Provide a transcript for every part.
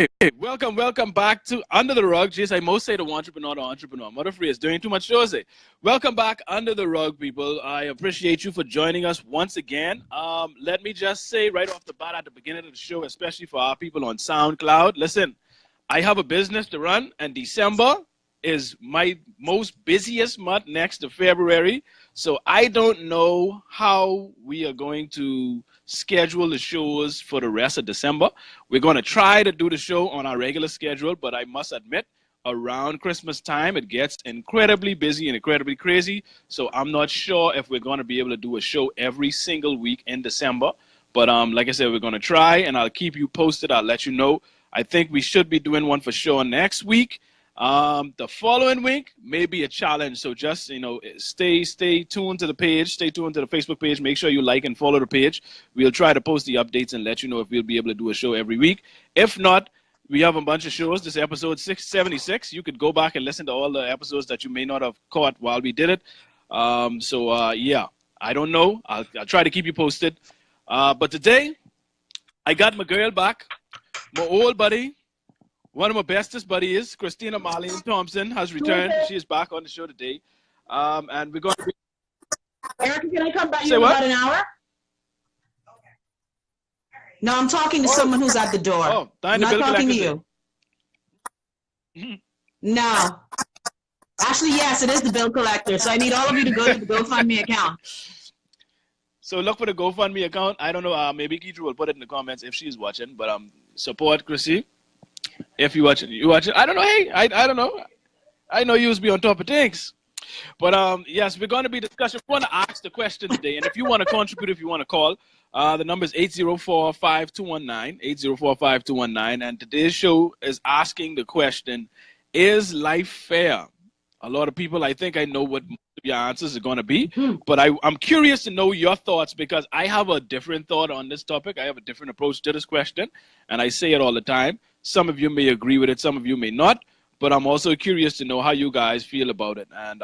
Hey, welcome back to Under the Rug. Jeez, I most say the entrepreneur to entrepreneur. Mother Free is doing too much shows. Welcome back Under the Rug, people. I appreciate you for joining us once again. Let me just say right off the bat at the beginning of the show, especially for our people on SoundCloud, listen, I have a business to run, and December is my most busiest month next to February. So I don't know how we are going to schedule the shows for the rest of December. We're going to try to do the show on our regular schedule, but I must admit, around Christmas time, it gets incredibly busy and incredibly crazy. So I'm not sure if we're going to be able to do a show every single week in December. But like I said, we're going to try, and I'll keep you posted. I'll let you know. I think we should be doing one for sure next week. The following week may be a challenge, so just stay tuned to the page, stay tuned to the Facebook page. Make sure you like and follow the page. We'll try to post the updates and let you know if we'll be able to do a show every week. If not, we have a bunch of shows. This is episode 676. You could go back and listen to all the episodes that you may not have caught while we did it. Yeah, I don't know. I'll try to keep you posted. But today, I got my girl back, my old buddy. One of my bestest buddies, Christina Marlene Thompson, has returned. She is back on the show today. And we're going to be... Erica, can I come back in about an hour? No, I'm talking to someone who's at the door. Oh, I'm not talking to you. No. Actually, yes, it is the bill collector. So I need all of you to go to the GoFundMe account. So look for the GoFundMe account. I don't know. Maybe Keitra will put it in the comments if she's watching. But support Chrissy. If you watching, I don't know. Hey, I don't know. I know you was be on top of things. But yes, we're going to be discussing. We're going to ask the question today. And if you want to contribute, if you want to call, the number is 804-5219, 804-5219. And today's show is asking the question, is life fair? A lot of people, I think I know what most of your answers are going to be. But I'm curious to know your thoughts, because I have a different thought on this topic. I have a different approach to this question. And I say it all the time. Some of you may agree with it, some of you may not, but I'm also curious to know how you guys feel about it. And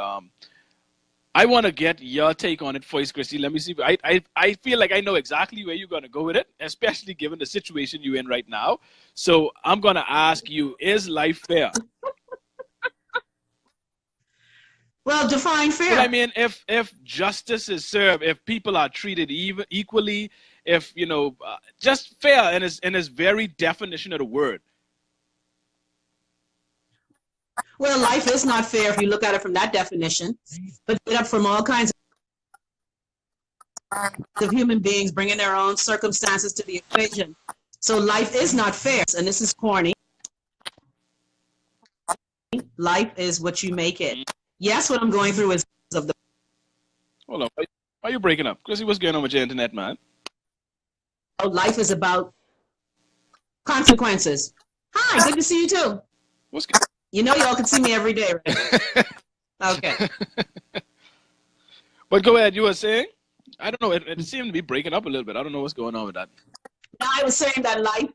I want to get your take on it first, Chrissy. Let me see. I feel like I know exactly where you're going to go with it, especially given the situation you're in right now. So I'm going to ask you, is life fair? Well, define fair. But I mean, if justice is served, if people are treated equally, if, just fair in its very definition of the word. Well, life is not fair if you look at it from that definition, but from all kinds of human beings bringing their own circumstances to the equation. So life is not fair, and this is corny. Life is what you make it. Yes, what I'm going through is of the... Hold on. Why are you breaking up? Chrissy, what's going on with your internet, man? Life is about consequences. Hi, good to see you too. What's good? You know y'all can see me every day, right? Okay. But go ahead, you were saying? I don't know, it seemed to be breaking up a little bit. I don't know what's going on with that. No, I was saying that life...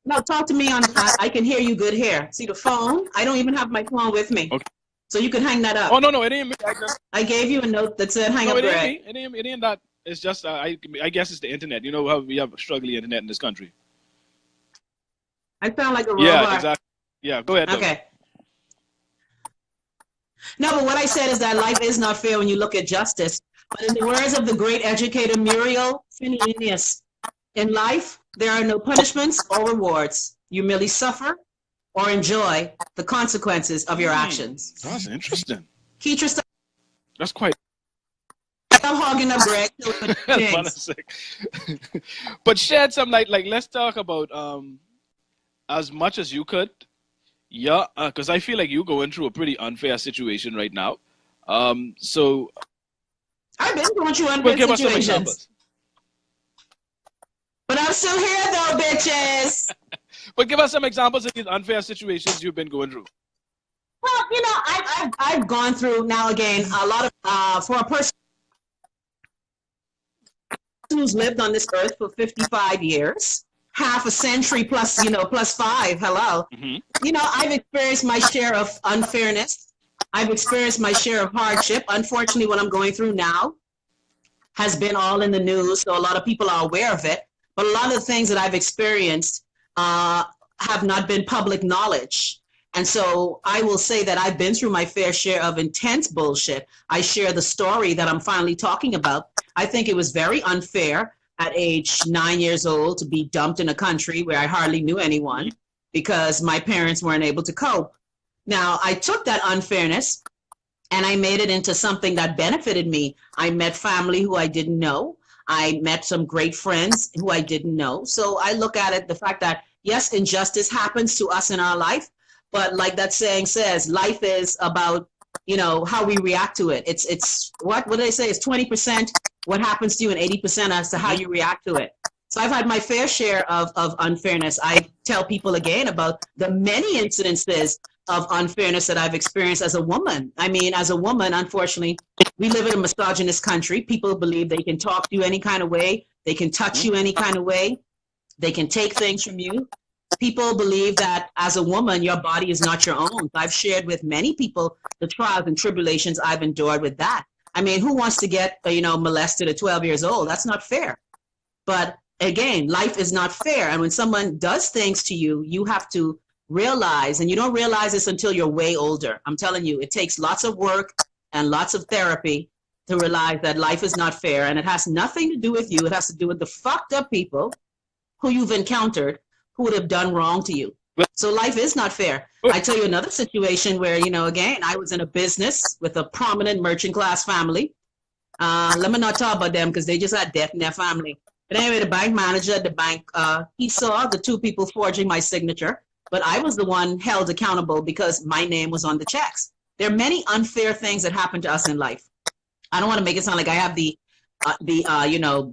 No, talk to me on... I can hear you good here. See the phone? I don't even have my phone with me. Okay. So you can hang that up. Oh, no, it ain't me. I gave you a note that said hang up, Greg. It ain't that. It's just, I guess it's the internet. You know how we have a struggling internet in this country. I sound like a robot. Yeah, exactly. Yeah, go ahead. Okay. No, but what I said is that life is not fair when you look at justice. But in the words of the great educator Muriel Finneas, in life, there are no punishments or rewards. You merely suffer or enjoy the consequences of your actions. That's interesting. Keitra, that's quite... Stop hogging up, Greg. But shed some light. Like, let's talk about as much as you could. Yeah, because I feel like you're going through a pretty unfair situation right now. So I've been going through unfair situations. But I'm still here, though, bitches. But give us some examples of these unfair situations you've been going through. Well, I've gone through, now again, a lot of, for a person who's lived on this earth for 55 years, half a century plus, plus 5, hello. Mm-hmm. I've experienced my share of unfairness. I've experienced my share of hardship. Unfortunately, what I'm going through now has been all in the news, so a lot of people are aware of it. But a lot of the things that I've experienced have not been public knowledge. And so I will say that I've been through my fair share of intense bullshit. I share the story that I'm finally talking about. I think it was very unfair at age 9 years old to be dumped in a country where I hardly knew anyone because my parents weren't able to cope. Now, I took that unfairness and I made it into something that benefited me. I met family who I didn't know. I met some great friends who I didn't know. So I look at it, the fact that, yes, injustice happens to us in our life, but like that saying says, life is about, you know, how we react to it. It's what do they say? It's 20% what happens to you and 80% as to how you react to it. So I've had my fair share of unfairness. I tell people again about the many incidences of unfairness that I've experienced as a woman. I mean, as a woman, unfortunately, we live in a misogynist country. People believe they can talk to you any kind of way. They can touch you any kind of way. They can take things from you. People believe that as a woman, your body is not your own. I've shared with many people the trials and tribulations I've endured with that. I mean, who wants to get, molested at 12 years old? That's not fair. But again, life is not fair. And when someone does things to you, you have to realize, and you don't realize this until you're way older. I'm telling you, it takes lots of work and lots of therapy to realize that life is not fair. And it has nothing to do with you. It has to do with the fucked up people who you've encountered who would have done wrong to you. So life is not fair. I tell you another situation where, again, I was in a business with a prominent merchant class family. Let me not talk about them because they just had death in their family. But anyway, the bank manager at the bank, he saw the two people forging my signature, but I was the one held accountable because my name was on the checks. There are many unfair things that happen to us in life. I don't want to make it sound like I have the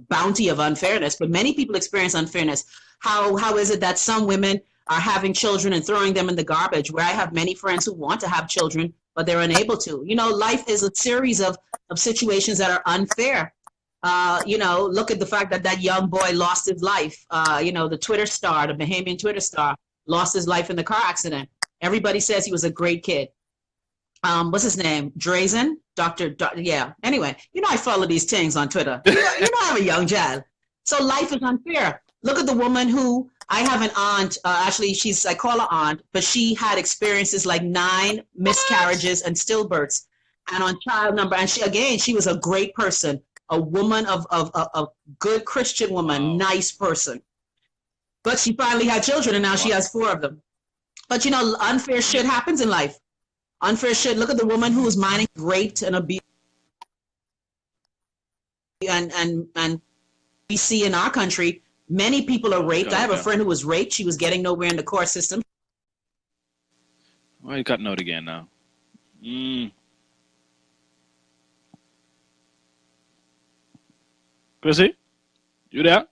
bounty of unfairness, but many people experience unfairness. How is it that some women are having children and throwing them in the garbage, where I have many friends who want to have children, but they're unable to? Life is a series of situations that are unfair. Look at the fact that young boy lost his life. The Twitter star, the Bahamian Twitter star, lost his life in the car accident. Everybody says he was a great kid. What's his name? Drazen? Yeah. Anyway, I follow these things on Twitter. I'm a young child. So life is unfair. Look at the woman who, I have an aunt, actually I call her aunt, but she had experiences like 9 miscarriages and stillbirths. And on child number, and she was a great person, a woman of a good Christian woman, nice person. But she finally had children and now she has 4 of them. But unfair shit happens in life. Unfair shit. Look at the woman who was mining, raped and abused, and we see in our country, many people are raped. I have a friend who was raped. She was getting nowhere in the court system. Why are you cutting out again now? Chrissy, you there?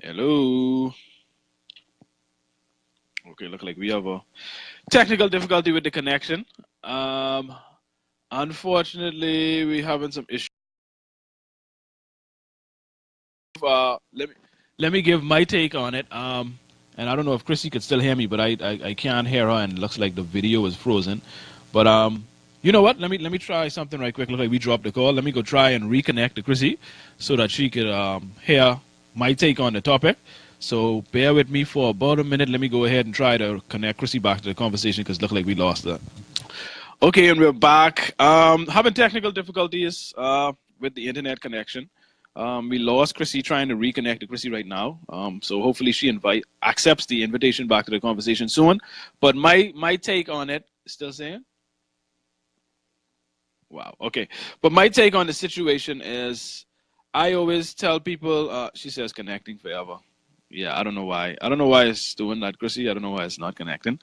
Hello. Okay, look like we have a technical difficulty with the connection. Unfortunately, we're having some issues. Let me give my take on it. And I don't know if Chrissy could still hear me, but I can't hear her, and it looks like the video is frozen. But you know what? Let me try something right quick. Look like we dropped the call. Let me go try and reconnect to Chrissy so that she could hear my take on the topic. So bear with me for about a minute. Let me go ahead and try to connect Chrissy back to the conversation because it looked like we lost her. Okay, and we're back. Having technical difficulties with the internet connection. We lost Chrissy, trying to reconnect to Chrissy right now. So hopefully she accepts the invitation back to the conversation soon. But my take on it, still saying? Wow, okay. But my take on the situation is, I always tell people, she says connecting forever. Yeah, I don't know why. I don't know why it's doing that, Chrissy. I don't know why it's not connecting.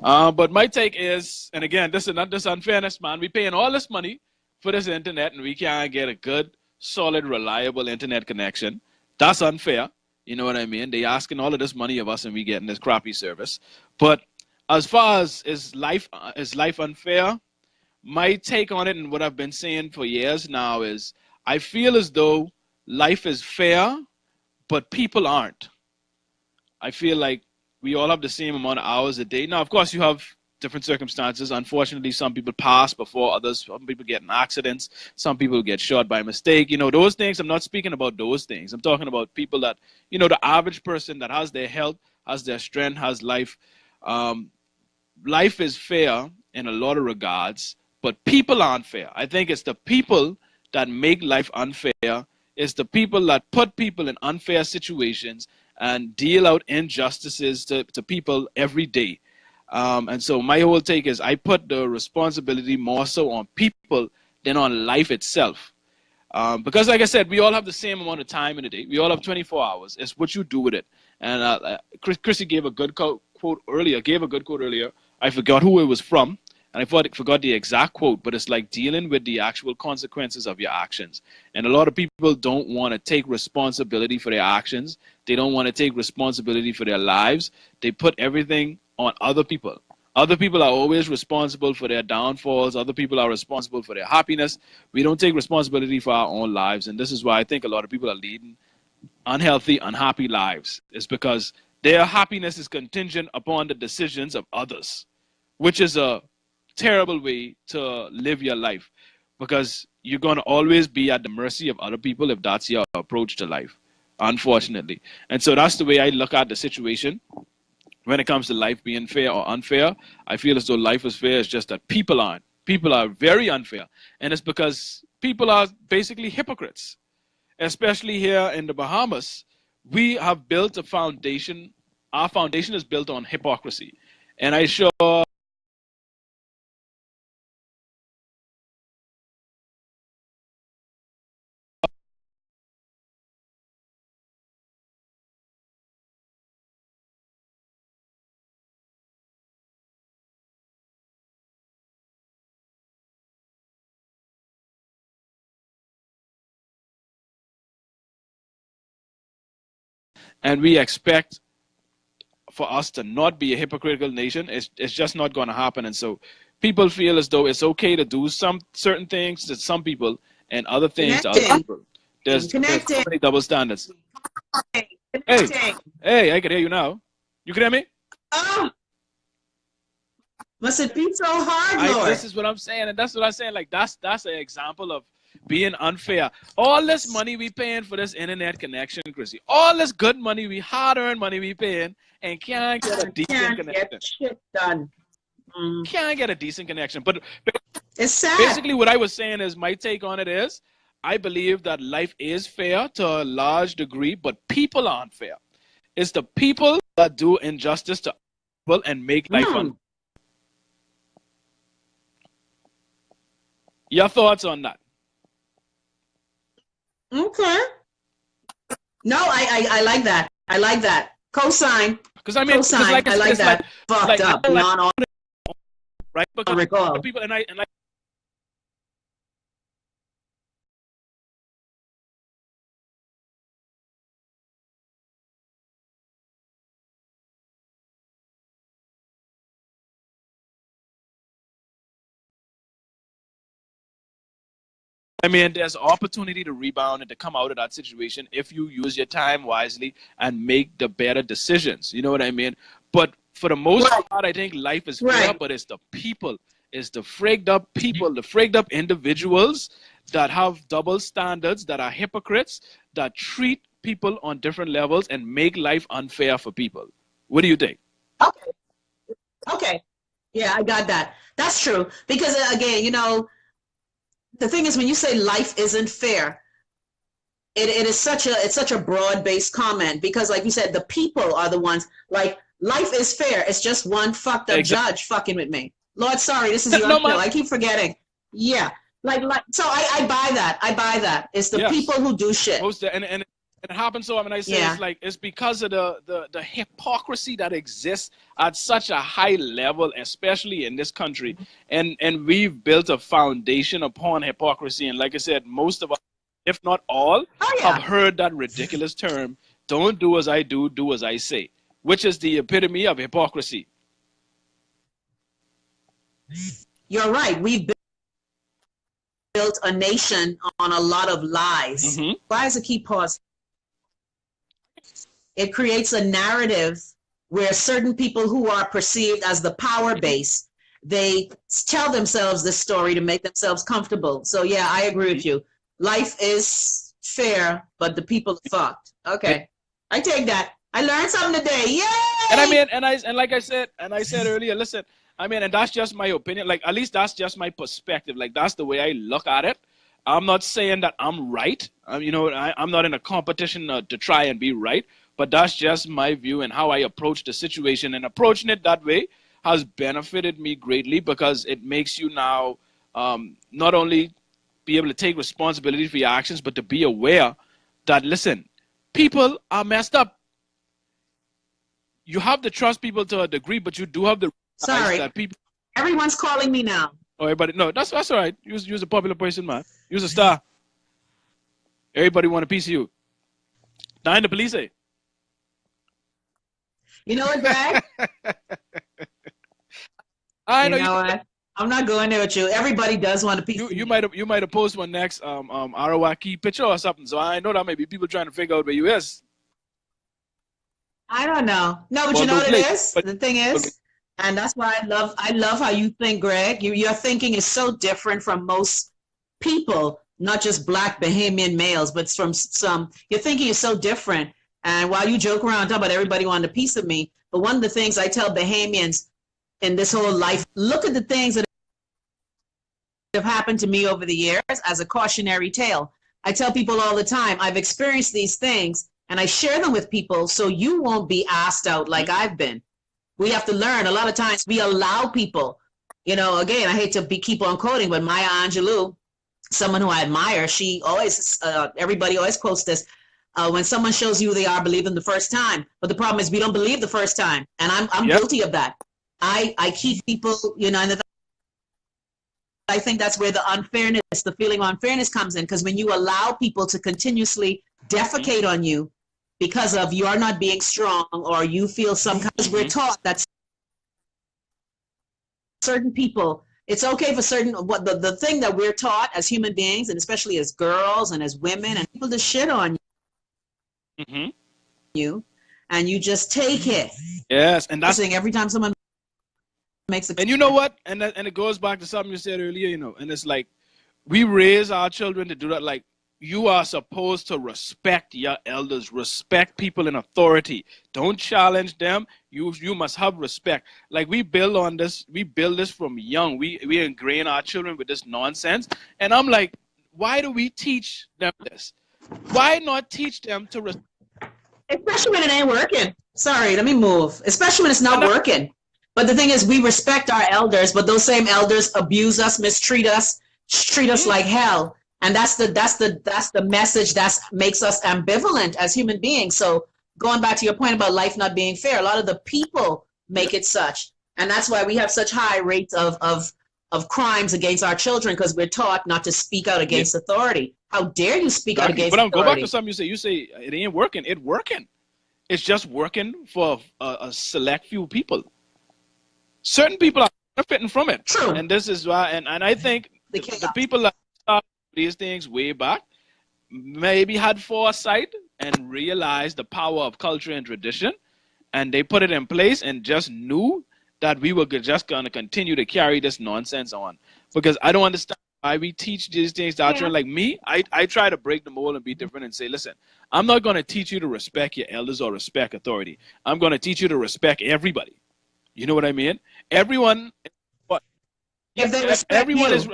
But my take is, and again, this is not this unfairness, man. We're paying all this money for this internet, and we can't get a good, solid, reliable internet connection. That's unfair. You know what I mean? They asking all of this money of us, and we getting this crappy service. But as far as is life unfair, my take on it, and what I've been saying for years now, is I feel as though life is fair, but people aren't. I feel like we all have the same amount of hours a day. Now, of course, you have different circumstances. Unfortunately, some people pass before others. Some people get in accidents. Some people get shot by mistake. You know, those things, I'm not speaking about those things. I'm talking about people that, you know, the average person that has their health, has their strength, has life. Life is fair in a lot of regards, but people aren't fair. I think it's the people that make life unfair. It's the people that put people in unfair situations and deal out injustices to people every day. And so my whole take is I put the responsibility more so on people than on life itself. Because like I said, we all have the same amount of time in a day. We all have 24 hours. It's what you do with it. And Chrissy gave a good quote earlier. I forgot who it was from, and I forgot the exact quote, but it's like dealing with the actual consequences of your actions. And a lot of people don't want to take responsibility for their actions. They don't want to take responsibility for their lives. They put everything on other people. Other people are always responsible for their downfalls. Other people are responsible for their happiness. We don't take responsibility for our own lives. And this is why I think a lot of people are leading unhealthy, unhappy lives. It's because their happiness is contingent upon the decisions of others, which is a terrible way to live your life, because you're going to always be at the mercy of other people if that's your approach to life, unfortunately. And so that's the way I look at the situation. When it comes to life being fair or unfair, I feel as though life is fair. It's just that people aren't. People are very unfair. And it's because people are basically hypocrites. Especially here in the Bahamas, we have built a foundation. Our foundation is built on hypocrisy. And I sure and we expect for us to not be a hypocritical nation. It's just not going to happen. And so people feel as though it's okay to do some certain things to some people and other things to other people. There's so many double standards. Hey, I can hear you now. You can hear me? Oh, must it be so hard, Lord? This is what I'm saying, and that's what I'm saying. Like that's an example of being unfair. All this money we paying for this internet connection, Chrissy. All this good money, we hard-earned money we paying, and can't get a decent connection. Get shit done. Can't get a decent connection. But it's sad. Basically, what I was saying is my take on it is I believe that life is fair to a large degree, but people aren't fair. It's the people that do injustice to people and make life unfair. Your thoughts on that? Okay. No, I like that. I like that. Cosign. Because I mean, like I like that. Like, fucked up. Beyond all, right? Because people and I mean, there's opportunity to rebound and to come out of that situation if you use your time wisely and make the better decisions. You know what I mean? But for the most part, I think life is fair, but it's the people, it's the frigged up people, the frigged up individuals that have double standards, that are hypocrites, that treat people on different levels and make life unfair for people. What do you think? Okay. Yeah, I got that. That's true. Because again, you know, the thing is, when you say life isn't fair, it is such a broad-based comment, because like you said, the people are the ones, like, life is fair. It's just one fucked up judge fucking with me. Lord, sorry, this is your show. I keep forgetting. Yeah. Like, so I buy that. I buy that. It's the people who do shit. And it happens. So I mean, I say it's like, it's because of the hypocrisy that exists at such a high level, especially in this country. And we've built a foundation upon hypocrisy. And like I said, most of us, if not all, have heard that ridiculous term, don't do as I do, do as I say, which is the epitome of hypocrisy. You're right. We've built a nation on a lot of lies. Why is it keep pausing? It creates a narrative where certain people who are perceived as the power base they tell themselves this story to make themselves comfortable. So yeah, I agree with you. Life is fair, but the people are fucked. Okay, I take that. I learned something today. Yay! And I mean, and like I said earlier, listen, I mean, and that's just my opinion. Like, at least that's just my perspective. Like, that's the way I look at it. I'm not saying that I'm right. You know, I'm not in a competition to try and be right. But that's just my view and how I approach the situation. And approaching it that way has benefited me greatly because it makes you now not only be able to take responsibility for your actions, but to be aware that, listen, people are messed up. You have to trust people to a degree, but you do have to realize that people. Everyone's calling me now. Oh, everybody, no, that's all right. You're a popular person, man. You're a star. Everybody want a piece of you. Dying the police, eh? You know what, Greg? I know. You know what? I'm not going there with you. Everybody does want a piece. You might have post one next Arawaki picture or something. So I know that may be people trying to figure out where you is. I don't know. No, but you know what it is? The thing is, and that's why I love how you think, Greg. Your thinking is so different from most people, not just black Bahamian males, but from some. Your thinking is so different. And while you joke around talking about everybody wanting a piece of me, but one of the things I tell Bahamians in this whole life, look at the things that have happened to me over the years as a cautionary tale. I tell people all the time, I've experienced these things and I share them with people so you won't be asked out like I've been. We have to learn. A lot of times we allow people, you know, again, I hate to keep on quoting, but Maya Angelou, someone who I admire, she always, everybody always quotes this, when someone shows you who they are, believe them the first time. But the problem is we don't believe the first time. And I'm guilty of that. I keep people, you know, and I think that's where the unfairness, the feeling of unfairness comes in. Because when you allow people to continuously defecate on you because of you are not being strong or you feel because we're taught that certain people, it's okay for certain, the thing that we're taught as human beings, and especially as girls and as women, and people to shit on you, and you just take it. Yes, and that's every time someone makes a. And you know what? And it goes back to something you said earlier, you know, and it's like we raise our children to do that. Like, you are supposed to respect your elders, respect people in authority. Don't challenge them. You must have respect. Like, we build on this. We build this from young. We ingrain our children with this nonsense. And I'm like, why do we teach them this? Why not teach them to respect? Especially when it ain't working. Sorry, let me move. Especially when it's not working. But the thing is, we respect our elders, but those same elders abuse us, mistreat us, treat us like hell. And that's the message that makes us ambivalent as human beings. So going back to your point about life not being fair, a lot of the people make it such. And that's why we have such high rates of crimes against our children, because we're taught not to speak out against authority. How dare you speak out against authority? But go back to something you say. You say it ain't working. It's working. It's just working for a select few people. Certain people are benefiting from it. True. And this is why, and I think the people that started these things way back maybe had foresight and realized the power of culture and tradition, and they put it in place and just knew that we were just going to continue to carry this nonsense on. Because I don't understand why we teach these things to our children. Like me, I try to break the mold and be different and say, listen, I'm not going to teach you to respect your elders or respect authority. I'm going to teach you to respect everybody. You know what I mean? Everyone is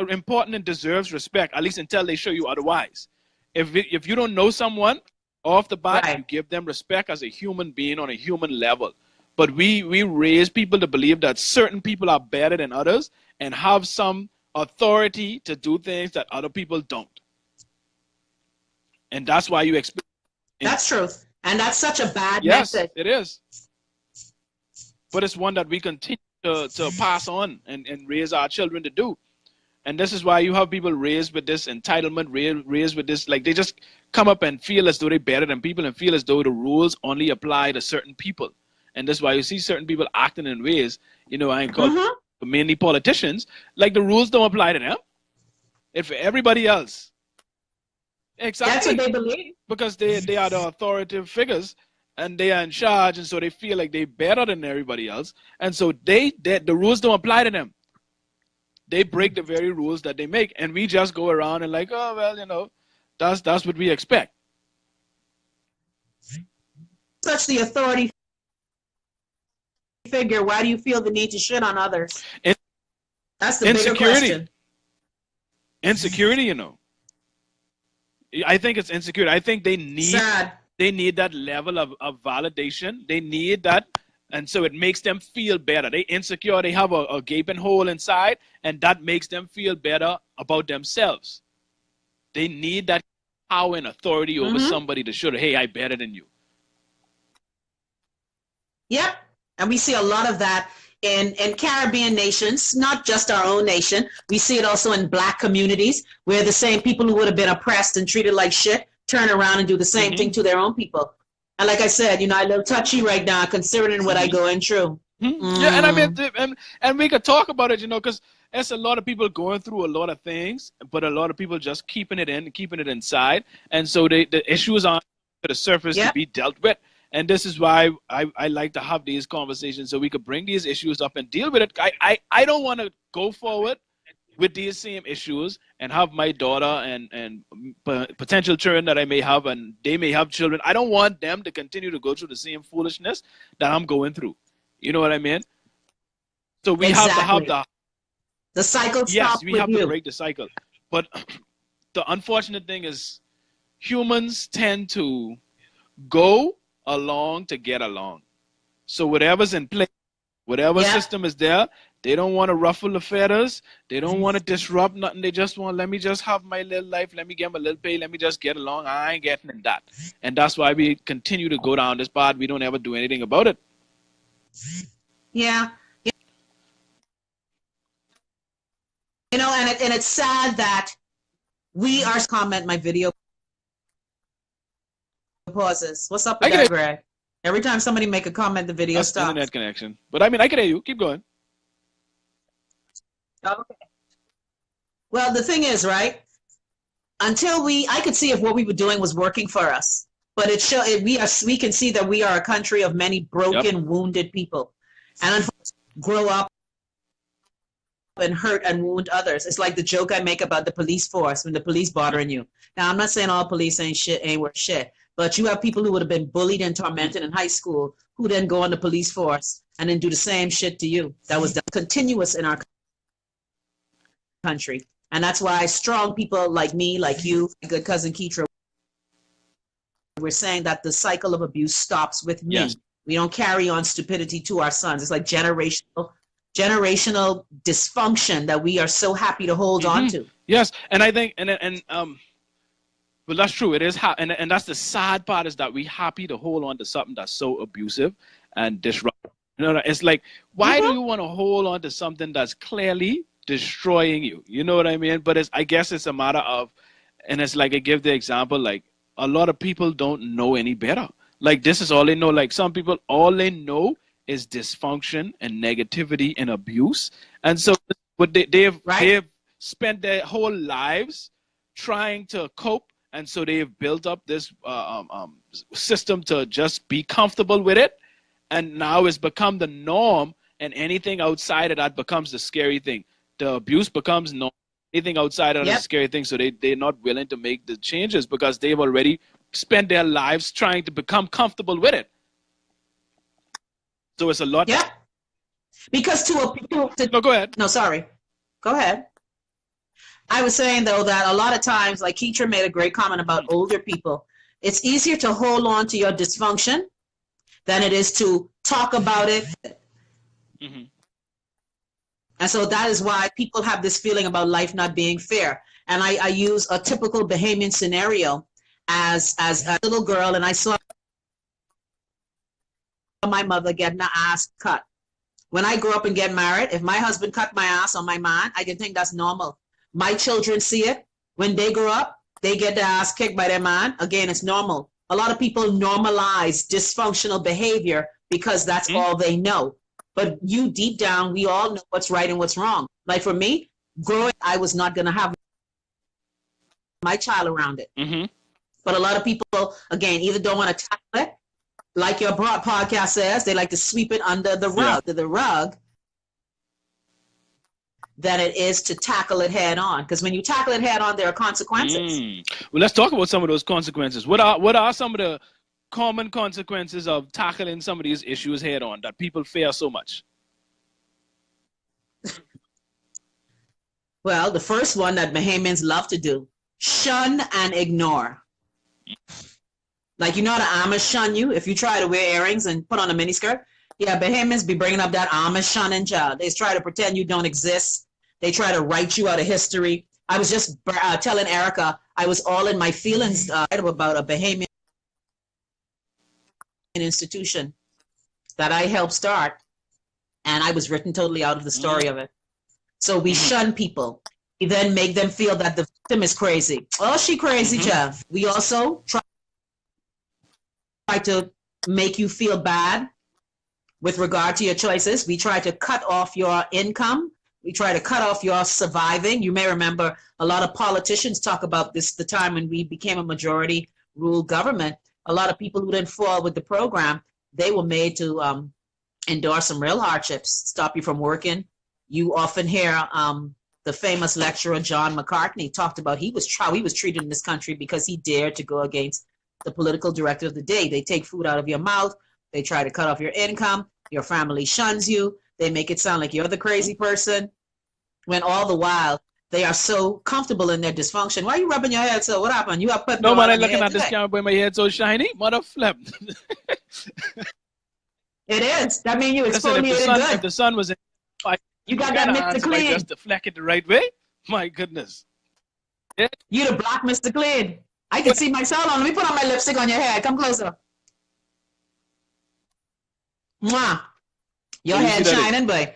important and deserves respect, at least until they show you otherwise. If you don't know someone off the bat, you give them respect as a human being on a human level. But we raise people to believe that certain people are better than others and have some authority to do things that other people don't. And that's why you expect. That's true. And that's such a bad Yes, message. it is. But it's one that we continue to pass on and raise our children to do. And this is why you have people raised with this entitlement, raised with this, like they just come up and feel as though they're better than people and feel as though the rules only apply to certain people. And that's why you see certain people acting in ways, you know, I ain't called mainly politicians, like the rules don't apply to them. It's for everybody else. Exactly. That's what they believe. Because they are the authoritative figures. And they are in charge, and so they feel like they're better than everybody else. And so the rules don't apply to them. they break the very rules that they make, and we just go around and like, oh well, you know, that's what we expect. Such the authority figure, why do you feel the need to shit on others? That's the bigger question. Insecurity, you know. I think it's insecurity. I think they need that level of validation. They need that, and so it makes them feel better. They insecure. They have a gaping hole inside, and that makes them feel better about themselves. They need that power and authority over somebody to show, hey, I'm better than you. Yep. And we see a lot of that in Caribbean nations, not just our own nation. We see it also in Black communities, where the same people who would have been oppressed and treated like shit turn around and do the same thing to their own people. And like I said, you know, I a little touchy right now, considering what I going through. Yeah, and I mean, and we could talk about it, you know, because there's a lot of people going through a lot of things, but a lot of people just keeping it inside, and so the issues on the surface to be dealt with. And this is why I like to have these conversations, so we could bring these issues up and deal with it. I don't want to go forward with these same issues and have my daughter and potential children that I may have, and they may have children. I don't want them to continue to go through the same foolishness that I'm going through. You know what I mean? So we have to have the cycle. Yes, we have to break the cycle. But the unfortunate thing is humans tend to go along to get along. So whatever's in place, whatever system is there, they don't want to ruffle the feathers. They don't want to disrupt nothing. They just want, let me just have my little life. Let me get my little pay. Let me just get along. I ain't getting in that. And that's why we continue to go down this path. We don't ever do anything about it. Yeah. You know, and it's sad that we are comment my video pauses. What's up with that, Greg? Every time somebody make a comment, the video stops. Internet connection. But I mean, I can hear you. Keep going. Okay. Well, the thing is, right? Until I could see if what we were doing was working for us, but we can see that we are a country of many broken, wounded people, and unfortunately, grow up and hurt and wound others. It's like the joke I make about the police force when the police bothering you. Now, I'm not saying all police ain't worth shit. But you have people who would have been bullied and tormented in high school who then go on the police force and then do the same shit to you. That was continuous in our country. And that's why strong people like me, like you, my good cousin Keitra, we're saying that the cycle of abuse stops with me. Yes. We don't carry on stupidity to our sons. It's like generational dysfunction that we are so happy to hold on to. Yes, and I think, well, that's true. It is, and that's the sad part, is that we happy to hold on to something that's so abusive and disruptive. You know, it's like, why do you want to hold on to something that's clearly destroying you? You know what I mean? But I guess it's a matter of, and it's like I give the example, like a lot of people don't know any better. Like this is all they know. Like some people, all they know is dysfunction and negativity and abuse, and so what they've spent their whole lives trying to cope. And so they've built up this system to just be comfortable with it. And now it's become the norm. And anything outside of that becomes the scary thing. The abuse becomes norm. Anything outside of that is a scary thing. So they're not willing to make the changes because they've already spent their lives trying to become comfortable with it. So it's a lot. Yeah. Because no, go ahead. No, sorry. Go ahead. I was saying, though, that a lot of times, like Keitra made a great comment about older people, it's easier to hold on to your dysfunction than it is to talk about it. And so that is why people have this feeling about life not being fair. And I use a typical Bahamian scenario as a little girl, and I saw my mother getting her ass cut. When I grew up and get married, if my husband cut my ass on my man, I didn't think that's normal. My children see it. When they grow up, they get their ass kicked by their man. Again, it's normal. A lot of people normalize dysfunctional behavior because that's all they know. But you, deep down, we all know what's right and what's wrong. Like for me, growing, I was not going to have my child around it. But a lot of people, again, either don't want to tackle it, like your podcast says, they like to sweep it under the rug. The rug. than it is to tackle it head on. Because when you tackle it head on, there are consequences. Well, let's talk about some of those consequences. What are some of the common consequences of tackling some of these issues head on that people fear so much? Well, the first one that Bahamians love to do, shun and ignore. Like, you know how the Amish shun you if you try to wear earrings and put on a miniskirt? Yeah, Bahamians be bringing up that Amish shunning job. They try to pretend you don't exist. They try to write you out of history. I was just telling Erica, I was all in my feelings about a Bahamian institution that I helped start, and I was written totally out of the story of it. So we shun people. We then make them feel that the victim is crazy. Oh, she crazy, Jeff. We also try to make you feel bad with regard to your choices. We try to cut off your income. We try to cut off your surviving. You may remember a lot of politicians talk about this, the time when we became a majority rule government. A lot of people who didn't fall with the program, they were made to endure some real hardships, stop you from working. You often hear the famous lecturer John McCartney talked about he was treated in this country because he dared to go against the political director of the day. They take food out of your mouth. They try to cut off your income. Your family shuns you. They make it sound like you're the crazy person, when all the while they are so comfortable in their dysfunction. Why are you rubbing your head so? What happened? You have put no man, I'm looking at this camera where my head so shiny. Mother flip. It is. That means you exfoliated good. If the sun was in, you got that Mr. Clean. Just deflect it the right way. My goodness. Yeah. You the black Mr. Clean. I can see myself on. Let me put on my lipstick on your head. Come closer. Mwah. Your head shining, boy.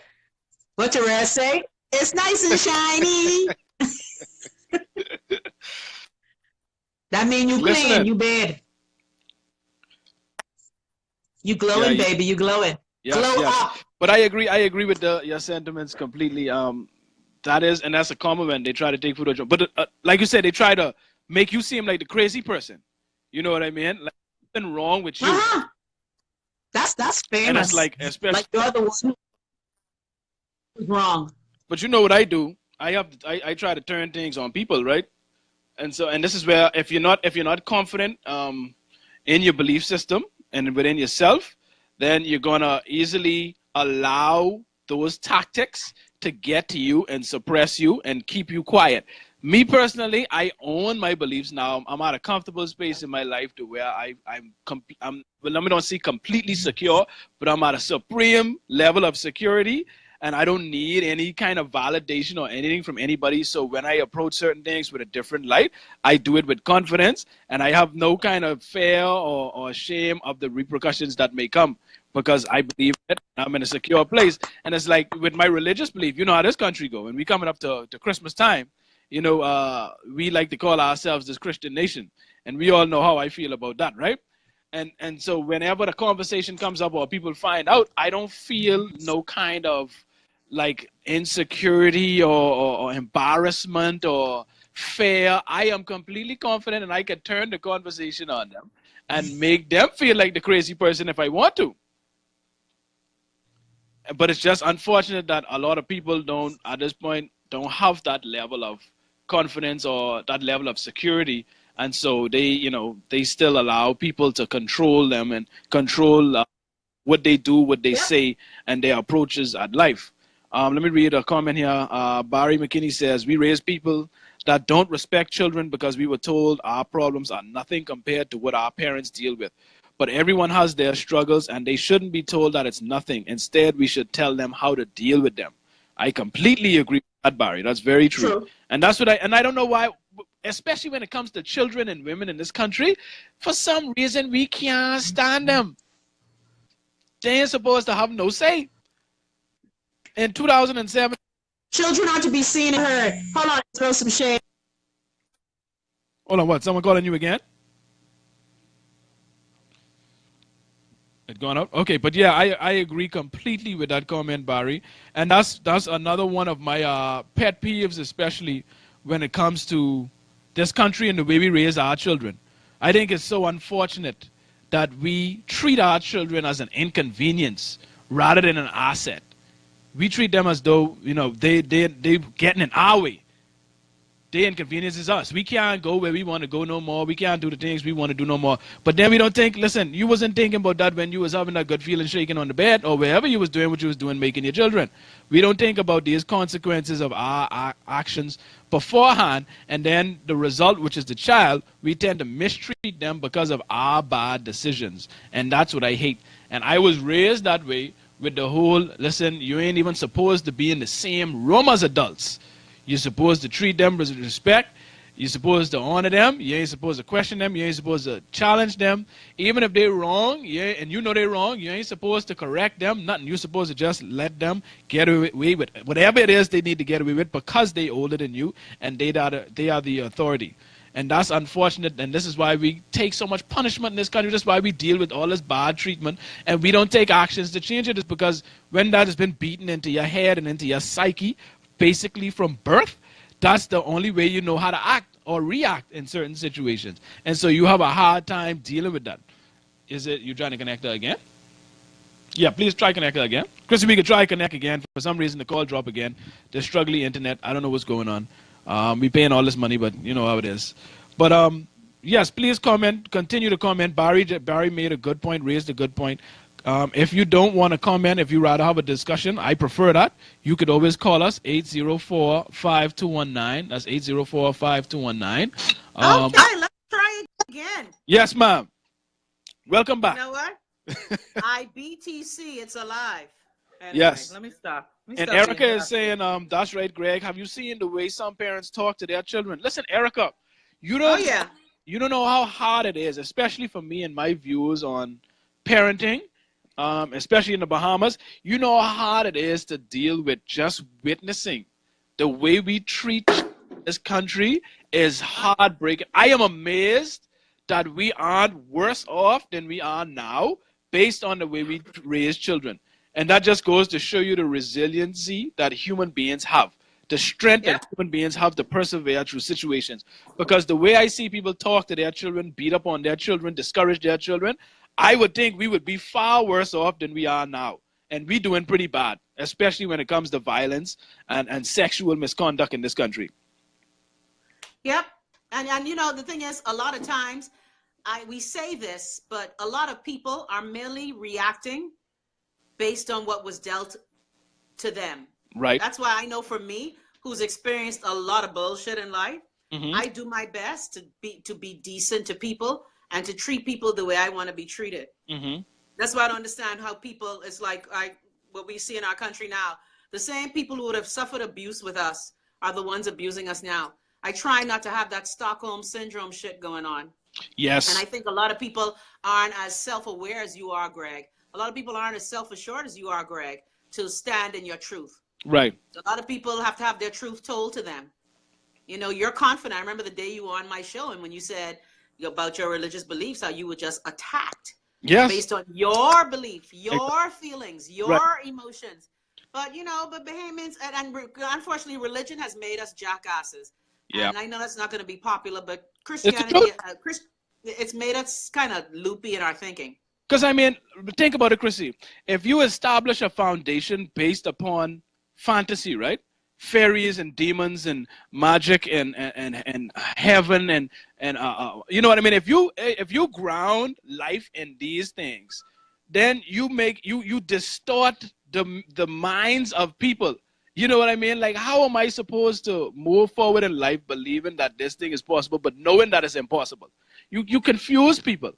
What your ass say? It's nice and shiny. That mean you clean, you bad. You glowing, baby. You glowing. Yes, glow up. But I agree with your sentiments completely. That's a compliment. They try to take food, but like you said, they try to make you seem like the crazy person. You know what I mean? Like nothing wrong with you. That's famous. And it's like, especially like you're the one who's wrong. But you know what I do? I try to turn things on people, right? And this is where if you're not confident in your belief system and within yourself, then you're gonna easily allow those tactics to get to you and suppress you and keep you quiet. Me personally, I own my beliefs now. I'm at a comfortable space in my life to where I'm let me not say completely secure, but I'm at a supreme level of security, and I don't need any kind of validation or anything from anybody. So when I approach certain things with a different light, I do it with confidence, and I have no kind of fear or shame of the repercussions that may come, because I believe it. I'm in a secure place. And it's like with my religious belief, you know how this country go. When we coming up to Christmas time, you know, we like to call ourselves this Christian nation, and we all know how I feel about that, right? And so whenever the conversation comes up or people find out, I don't feel no kind of like insecurity or embarrassment or fear. I am completely confident, and I can turn the conversation on them and make them feel like the crazy person if I want to. But it's just unfortunate that a lot of people don't, at this point, don't have that level of confidence or that level of security, and so they still allow people to control them and control what they do, what they say, and their approaches at life. Let me read a comment here. Barry McKinney says, we raise people that don't respect children because we were told our problems are nothing compared to what our parents deal with. But everyone has their struggles, and they shouldn't be told that it's nothing. Instead, we should tell them how to deal with them. I completely agree with that, Barry. That's very true. And that's what I don't know why, especially when it comes to children and women in this country, for some reason we can't stand them. They ain't supposed to have no say. In 2007. Children are to be seen and heard. Hold on, throw some shade. Hold on, what? Someone calling you again? It gone out? Okay, but yeah, I agree completely with that comment, Barry. And that's another one of my pet peeves, especially when it comes to this country and the way we raise our children. I think it's so unfortunate that we treat our children as an inconvenience rather than an asset. we treat them as though, you know, they getting in our way. They inconveniences us. We can't go where we want to go no more. We can't do the things we want to do no more. But then we don't think, listen, you wasn't thinking about that when you was having that good feeling shaking on the bed or wherever you was doing what you was doing making your children. We don't think about these consequences of our actions beforehand, and then the result, which is the child, we tend to mistreat them because of our bad decisions. And that's what I hate. And I was raised that way with the whole, listen, you ain't even supposed to be in the same room as adults. You're supposed to treat them with respect. You're supposed to honor them. You ain't supposed to question them. You ain't supposed to challenge them. Even if they're wrong, and you know they're wrong, you ain't supposed to correct them. Nothing. You're supposed to just let them get away with whatever it is they need to get away with because they're older than you and they are the authority. And that's unfortunate, and this is why we take so much punishment in this country. That's why we deal with all this bad treatment, and we don't take actions to change it. It's because when that has been beaten into your head and into your psyche, basically from birth, that's the only way you know how to act or react in certain situations. And so you have a hard time dealing with that. Is it you trying to connect her again? Yeah, please try connect her again. Chrissy, we could try connect again. For some reason, the call dropped again. The struggling internet. I don't know what's going on. We paying all this money, but you know how it is. But yes, please comment. Continue to comment. Barry made a good point, raised a good point. If you don't want to comment, if you rather have a discussion, I prefer that. You could always call us 804-5219. That's 804-5219. Okay, let's try it again. Yes, ma'am. Welcome back. You know what? IBTC, it's alive. Anyway, yes. Let me stop. And Erica is saying, that's right, Greg. Have you seen the way some parents talk to their children? Listen, Erica, you don't know how hard it is, especially for me and my views on parenting. Especially in the Bahamas, you know how hard it is to deal with just witnessing the way we treat this country is heartbreaking. I am amazed that we aren't worse off than we are now based on the way we raise children. And that just goes to show you the resiliency that human beings have, the strength that human beings have to persevere through situations. Because the way I see people talk to their children, beat up on their children, discourage their children, I would think we would be far worse off than we are now. And we're doing pretty bad, especially when it comes to violence and sexual misconduct in this country. Yep. And you know, the thing is, a lot of times we say this, but a lot of people are merely reacting based on what was dealt to them. Right. That's why I know for me, who's experienced a lot of bullshit in life, I do my best to be decent to people and to treat people the way I want to be treated. That's why I don't understand how people, it's like what we see in our country now. The same people who would have suffered abuse with us are the ones abusing us now. I try not to have that Stockholm syndrome shit going on. Yes. And I think a lot of people aren't as self-aware as you are, Greg. A lot of people aren't as self-assured as you are, Greg, to stand in your truth. Right. A lot of people have to have their truth told to them. You know, you're confident. I remember the day you were on my show and when you said about your religious beliefs, how you were just attacked based on your belief, your feelings, your emotions. But, you know, but Bahamians, and unfortunately, religion has made us jackasses. Yeah. And I know that's not going to be popular, but Christianity, it's made us kind of loopy in our thinking. Because, I mean, think about it, Chrissy. If you establish a foundation based upon fantasy, right? Fairies and demons and magic and heaven and you know what I mean? If you ground life in these things, then you distort the minds of people. You know what I mean? Like, how am I supposed to move forward in life believing that this thing is possible, but knowing that it's impossible? You confuse people.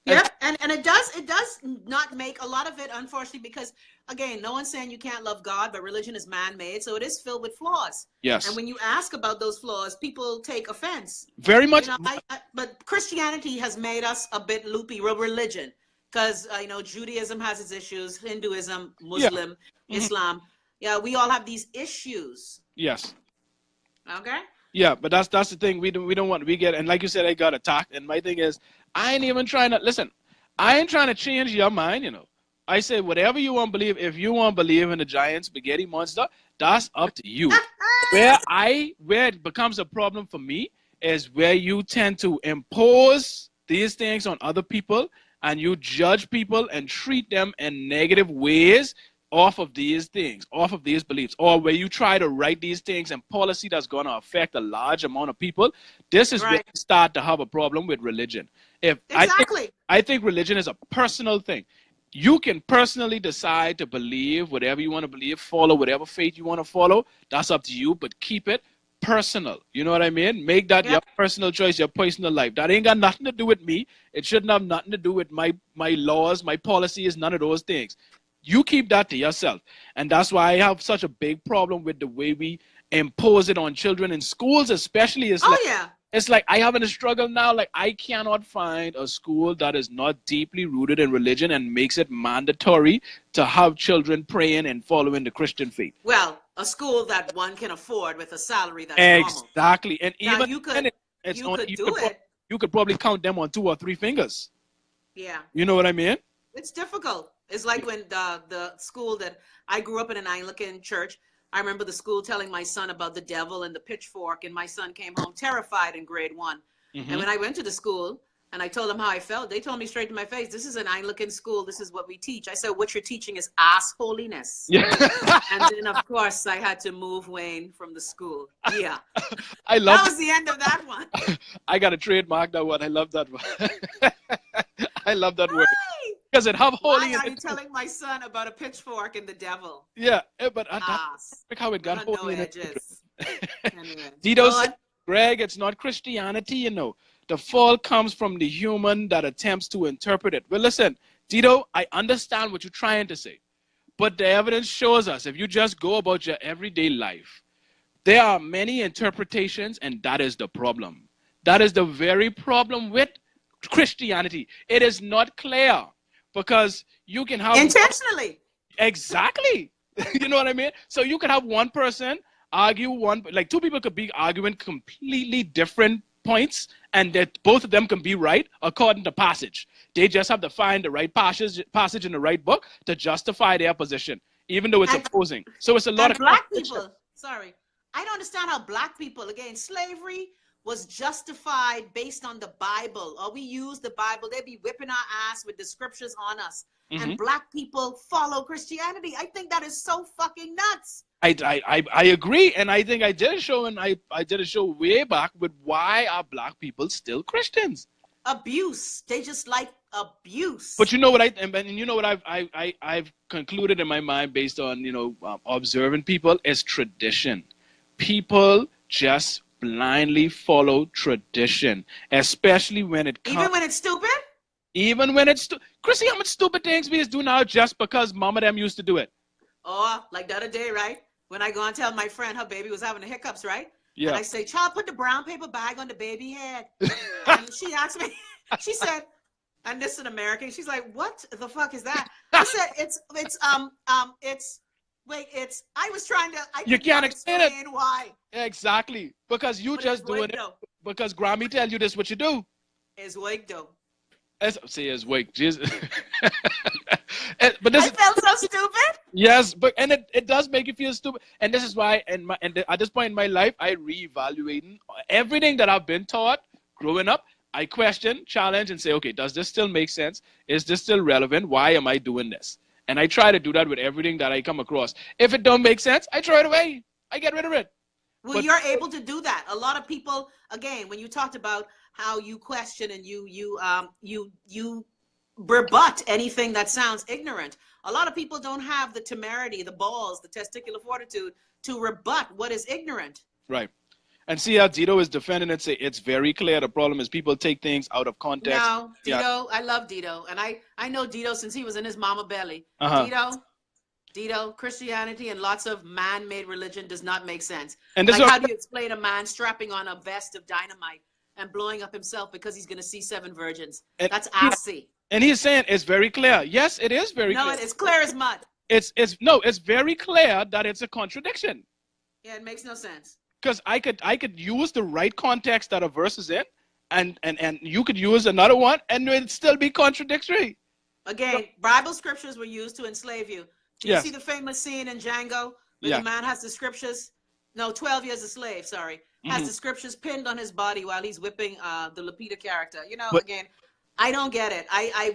Yeah, and it does not make a lot of it, unfortunately, because again, no one's saying you can't love God, but religion is man-made, so it is filled with flaws. Yes. And when you ask about those flaws, people take offense. Very much. You know, but Christianity has made us a bit loopy, religion, because you know, Judaism has its issues, Hinduism, Muslim, Islam. Yeah, we all have these issues. Yes. Okay. Yeah, but that's the thing. We don't want, and like you said, I got attacked. And my thing is, I ain't even trying to listen. I ain't trying to change your mind. You know, I say whatever you want to believe. If you want to believe in the giant spaghetti monster, that's up to you. where it becomes a problem for me is where you tend to impose these things on other people and you judge people and treat them in negative ways off of these things, off of these beliefs, or where you try to write these things and policy that's going to affect a large amount of people, this is where you start to have a problem with religion. I think religion is a personal thing. You can personally decide to believe whatever you want to believe, follow whatever faith you want to follow. That's up to you, but keep it personal. You know what I mean? Make that your personal choice, your personal life. That ain't got nothing to do with me. It shouldn't have nothing to do with my laws, my policies, none of those things. You keep that to yourself. And that's why I have such a big problem with the way we impose it on children in schools, especially. It's like I having a struggle now. Like, I cannot find a school that is not deeply rooted in religion and makes it mandatory to have children praying and following the Christian faith. Well, a school that one can afford with a salary that's normal. Exactly. And now even you could probably count them on 2 or 3 fingers. Yeah. You know what I mean? It's difficult. It's like when the school that I grew up in an Anglican church, I remember the school telling my son about the devil and the pitchfork, and my son came home terrified in grade 1. And when I went to the school and I told them how I felt, they told me straight to my face, this is an Anglican school. This is what we teach. I said, what you're teaching is ass holiness. Yeah. And then, of course, I had to move Wayne from the school. Yeah. That was the end of that one. I got to trademark that one. I love that one. I love that word. Because it have holy. Why are you telling my son about a pitchfork and the devil? Yeah, but that's how it got holy. No edges. Anyway. Dito said, Greg, it's not Christianity, you know. The fall comes from the human that attempts to interpret it. Well, listen, Dito, I understand what you're trying to say. But the evidence shows us, if you just go about your everyday life, there are many interpretations, and that is the problem. That is the very problem with Christianity. It is not clear. Because you can have intentionally. Exactly. You know what I mean? So you could have one person argue like 2 people could be arguing completely different points, and that both of them can be right according to passage. They just have to find the right passage in the right book to justify their position, even though it's opposing. So it's a lot of black people. Sorry, I don't understand how black people, again, slavery was justified based on the Bible, or we use the Bible. They be whipping our ass with the scriptures on us, and black people follow Christianity. I think that is so fucking nuts. I agree, and I think I did a show, and I did a show way back with why are black people still Christians? Abuse. They just like abuse. But you know what I've concluded in my mind based on observing people is tradition. People just blindly follow tradition, especially when it comes. Even when it's stupid? Even when it's Chrissy, how much stupid things we do now just because mom and them used to do it? Oh, like the other day, right? When I go and tell my friend her baby was having the hiccups, right? Yeah. And I say, child, put the brown paper bag on the baby head. And she asked me, she said, and this is an American, she's like, what the fuck is that? I said, I was trying to, you can't explain it. Why? Exactly. Because you just doing it. Because Grammy tell you this what you do. It's wake though. It's wake. Jesus. But this I felt so stupid. Yes, but it does make you feel stupid. And this is why at this point in my life, I reevaluating everything that I've been taught growing up. I question, challenge, and say, okay, does this still make sense? Is this still relevant? Why am I doing this? And I try to do that with everything that I come across. If it don't make sense, I throw it away. I get rid of it. Well, you're able to do that. A lot of people, again, when you talked about how you question and you rebut anything that sounds ignorant, a lot of people don't have the temerity, the balls, the testicular fortitude to rebut what is ignorant. Right. And see how Dito is defending it. Say it's very clear. The problem is people take things out of context. No, Dito, I love Dito, and I know Dito since he was in his mama belly. Dito, Christianity and lots of man-made religion does not make sense. And like, how do you explain a man strapping on a vest of dynamite and blowing up himself because he's going to see 7 virgins? That's assy. And he's saying it's very clear. Yes, it is very clear. No, it's clear as mud. It's very clear that it's a contradiction. Yeah, it makes no sense. Because I could use the right context that a verse is in, and you could use another one, and it'd still be contradictory. Again, Bible scriptures were used to enslave you. Do you see the famous scene in Django where the man has the scriptures? No, 12 Years a Slave, sorry. Has the scriptures pinned on his body while he's whipping the Lupita character. Again, I don't get it.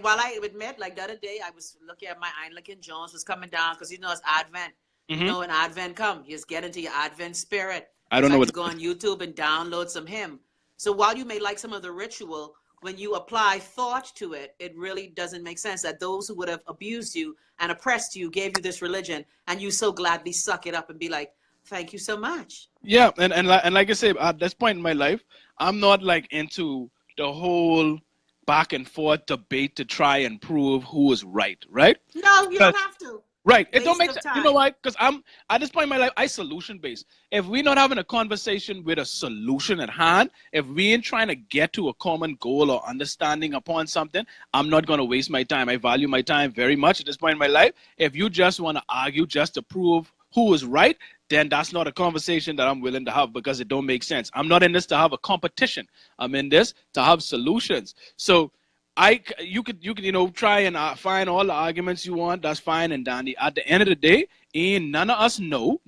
While I admit, like the other day, I was looking at my Anglican Jones was coming down because you know it's Advent. You know when Advent come, you just get into your Advent spirit. I don't know what to go on YouTube and download some hymn. So while you may like some of the ritual, when you apply thought to it, it really doesn't make sense that those who would have abused you and oppressed you gave you this religion, and you so gladly suck it up and be like, thank you so much. Yeah, and like I say, at this point in my life, I'm not like into the whole back and forth debate to try and prove who is right, right? No, you don't have to. Right. It don't make Waste of sense. You time. know why? Because I'm at this point in my life, I solution based. If we're not having a conversation with a solution at hand, if we ain't trying to get to a common goal or understanding upon something, I'm not going to waste my time. I value my time very much at this point in my life. If you just want to argue just to prove who is right, then that's not a conversation that I'm willing to have because it don't make sense. I'm not in this to have a competition. I'm in this to have solutions. So you could try and find all the arguments you want. That's fine and dandy. At the end of the day, none of us know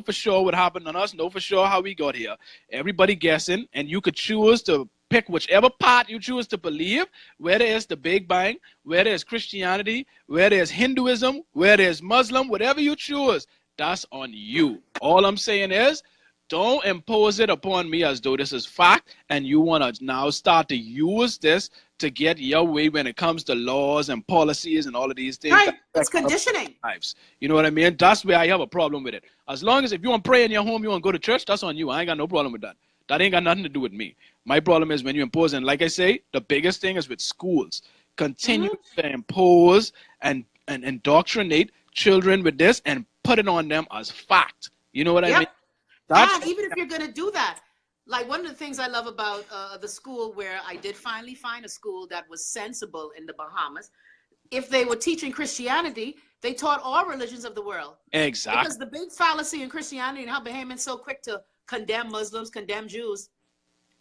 for sure what happened. None of us know for sure how we got here. Everybody guessing, and you could choose to pick whichever part you choose to believe, whether it's the Big Bang, whether it's Christianity, whether it's Hinduism, whether it's Muslim, whatever you choose, that's on you. All I'm saying is, don't impose it upon me as though this is fact, and you want to now start to use this to get your way when it comes to laws and policies and all of these things. Right, it's conditioning. Lives. You know what I mean? That's where I have a problem with it. As long as if you want to pray in your home, you want to go to church, that's on you. I ain't got no problem with that. That ain't got nothing to do with me. My problem is when you impose, and like I say, the biggest thing is with schools. Continue to impose and indoctrinate children with this and put it on them as fact. You know what I mean? And even if you're going to do that, like one of the things I love about the school where I did finally find a school that was sensible in the Bahamas, if they were teaching Christianity, they taught all religions of the world. Exactly. Because the big fallacy in Christianity and how Bahamians so quick to condemn Muslims, condemn Jews,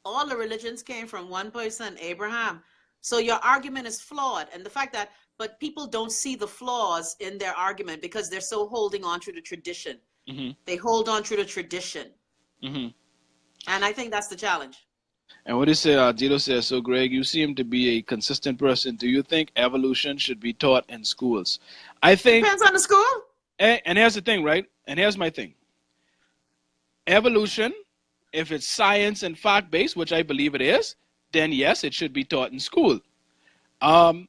all the religions came from one person, Abraham. So your argument is flawed. And the fact that, but people don't see the flaws in their argument because they're so holding on to the tradition. They hold on to the tradition. And I think that's the challenge. And what do you say, Dito says, so Greg, you seem to be a consistent person. Do you think evolution should be taught in schools? I think... Depends on the school. And here's the thing, right? And here's my thing. Evolution, if it's science and fact-based, which I believe it is, then yes, it should be taught in school. I'm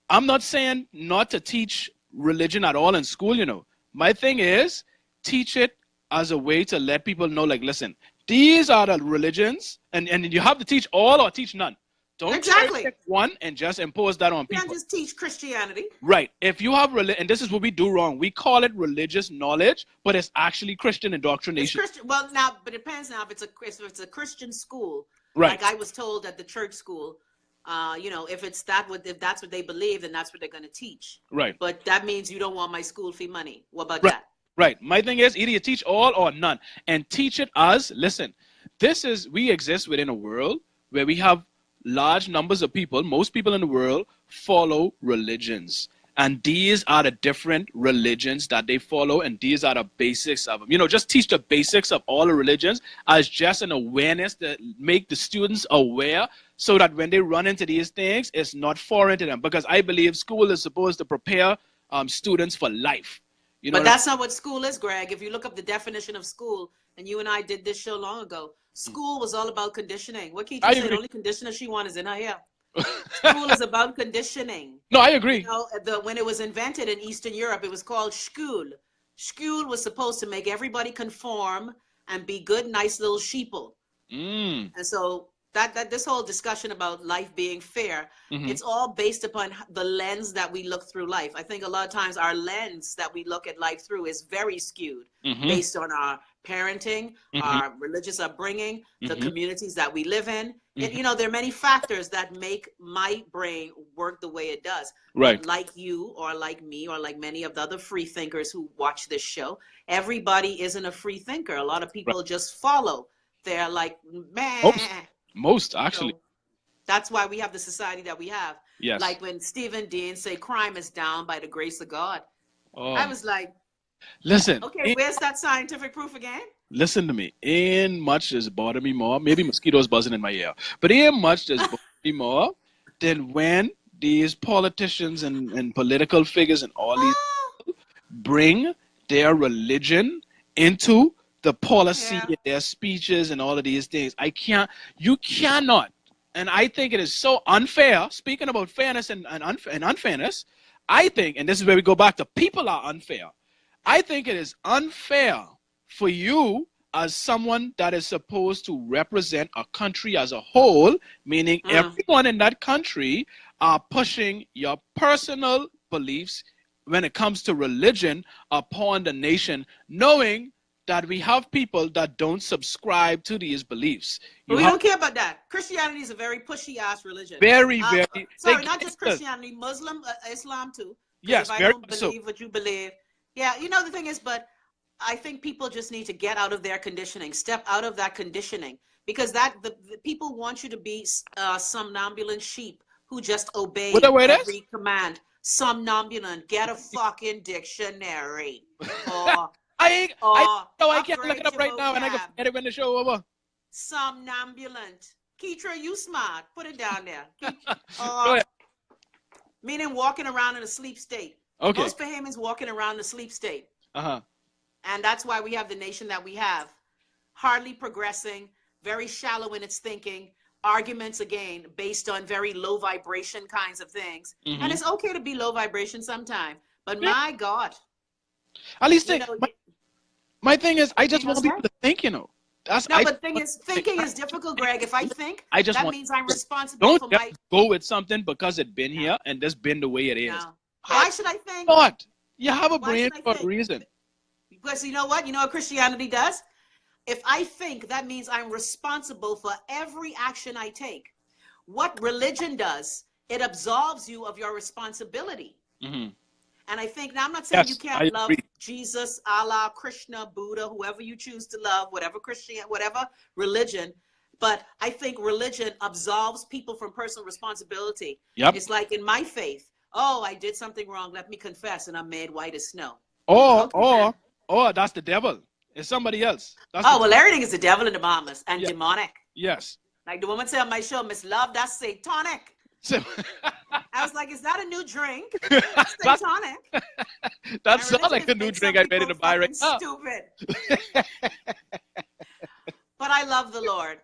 not saying not to teach religion at all in school, you know. My thing is, teach it as a way to let people know, like, listen, these are the religions, and you have to teach all or teach none. Don't pick one and just impose that on people. You can't just teach Christianity. Right. If you have and this is what we do wrong. We call it religious knowledge, but it's actually Christian indoctrination. It's Christian. Well, now, but it depends now if it's a Christian school. Right. Like I was told at the church school, if that's what they believe, then that's what they're going to teach. Right. But that means you don't want my school fee money. What about right. that? Right. My thing is either you teach all or none, and teach it as, listen, we exist within a world where we have large numbers of people. Most people in the world follow religions, and these are the different religions that they follow, and these are the basics of them. You know, just teach the basics of all the religions as just an awareness to make the students aware so that when they run into these things, it's not foreign to them. Because I believe school is supposed to prepare students for life. You know, but that's not what school is, Greg. If you look up the definition of school, and you and I did this show long ago, school was all about conditioning. What Keith said, the only conditioner she wants is in her hair. School is about conditioning. No, I agree. You know, when it was invented in Eastern Europe, it was called school. School was supposed to make everybody conform and be good, nice little sheeple. And so that this whole discussion about life being fair, it's all based upon the lens that we look through life. I think a lot of times our lens that we look at life through is very skewed based on our parenting, our religious upbringing, the communities that we live in. There are many factors that make my brain work the way it does. Right. Like you or like me or like many of the other free thinkers who watch this show, everybody isn't a free thinker. A lot of people just follow. They're like, man. Most actually. So that's why we have the society that we have. Yes. Like when Stephen Dean say crime is down by the grace of God. I was like, listen. Okay, where's that scientific proof again? Listen to me. Ain't much does bother me more. Maybe mosquitoes buzzing in my ear. But ain't much does bother me more then when these politicians and political figures and all these bring their religion into the policy, their speeches and all of these things, you cannot. And I think it is so unfair, speaking about fairness and unfairness, I think, and this is where we go back to people are unfair. I think it is unfair for you as someone that is supposed to represent a country as a whole, meaning everyone in that country are pushing your personal beliefs when it comes to religion upon the nation, knowing that we have people that don't subscribe to these beliefs. But we don't care about that. Christianity is a very pushy-ass religion. Very. Sorry, not just Christianity, Muslim, Islam too. Yes, if I don't believe what you believe. Yeah, you know, the thing is, but I think people just need to get out of their conditioning, step out of that conditioning, because the people want you to be somnambulant sheep who just obey every command. Somnambulant, get a fucking dictionary. I can't look it up right now, and I can get it when the show over. Somnambulant. Keitra, you smart. Put it down there. Meaning walking around in a sleep state. Okay. Most Bahamians walking around in a sleep state. Uh-huh. And that's why we have the nation that we have. Hardly progressing, very shallow in its thinking, arguments again based on very low vibration kinds of things. And it's okay to be low vibration sometime, but my God. At least my thing is, I just want people to think, you know. Thinking is difficult, Greg. If I think, that means I'm responsible for my... go with something because it's been here and that's been the way it is. No. Why should I think? What? You have a brain for a reason. Because you know what? You know what Christianity does? If I think, that means I'm responsible for every action I take. What religion does, it absolves you of your responsibility. And I think, now I'm not saying you can't love Jesus, Allah, Krishna, Buddha, whoever you choose to love, whatever religion, but I think religion absolves people from personal responsibility. It's like in my faith, I did something wrong, let me confess, and I'm made white as snow. Or that's the devil. It's somebody else. Well, everything is the devil in the Bahamas and demonic. Yes. Like the woman said on my show, Miss Love, that's satanic. I was like, is that a new drink? Satanic. That sounds like a new drink I made in the bar right now. Stupid. But I love the Lord.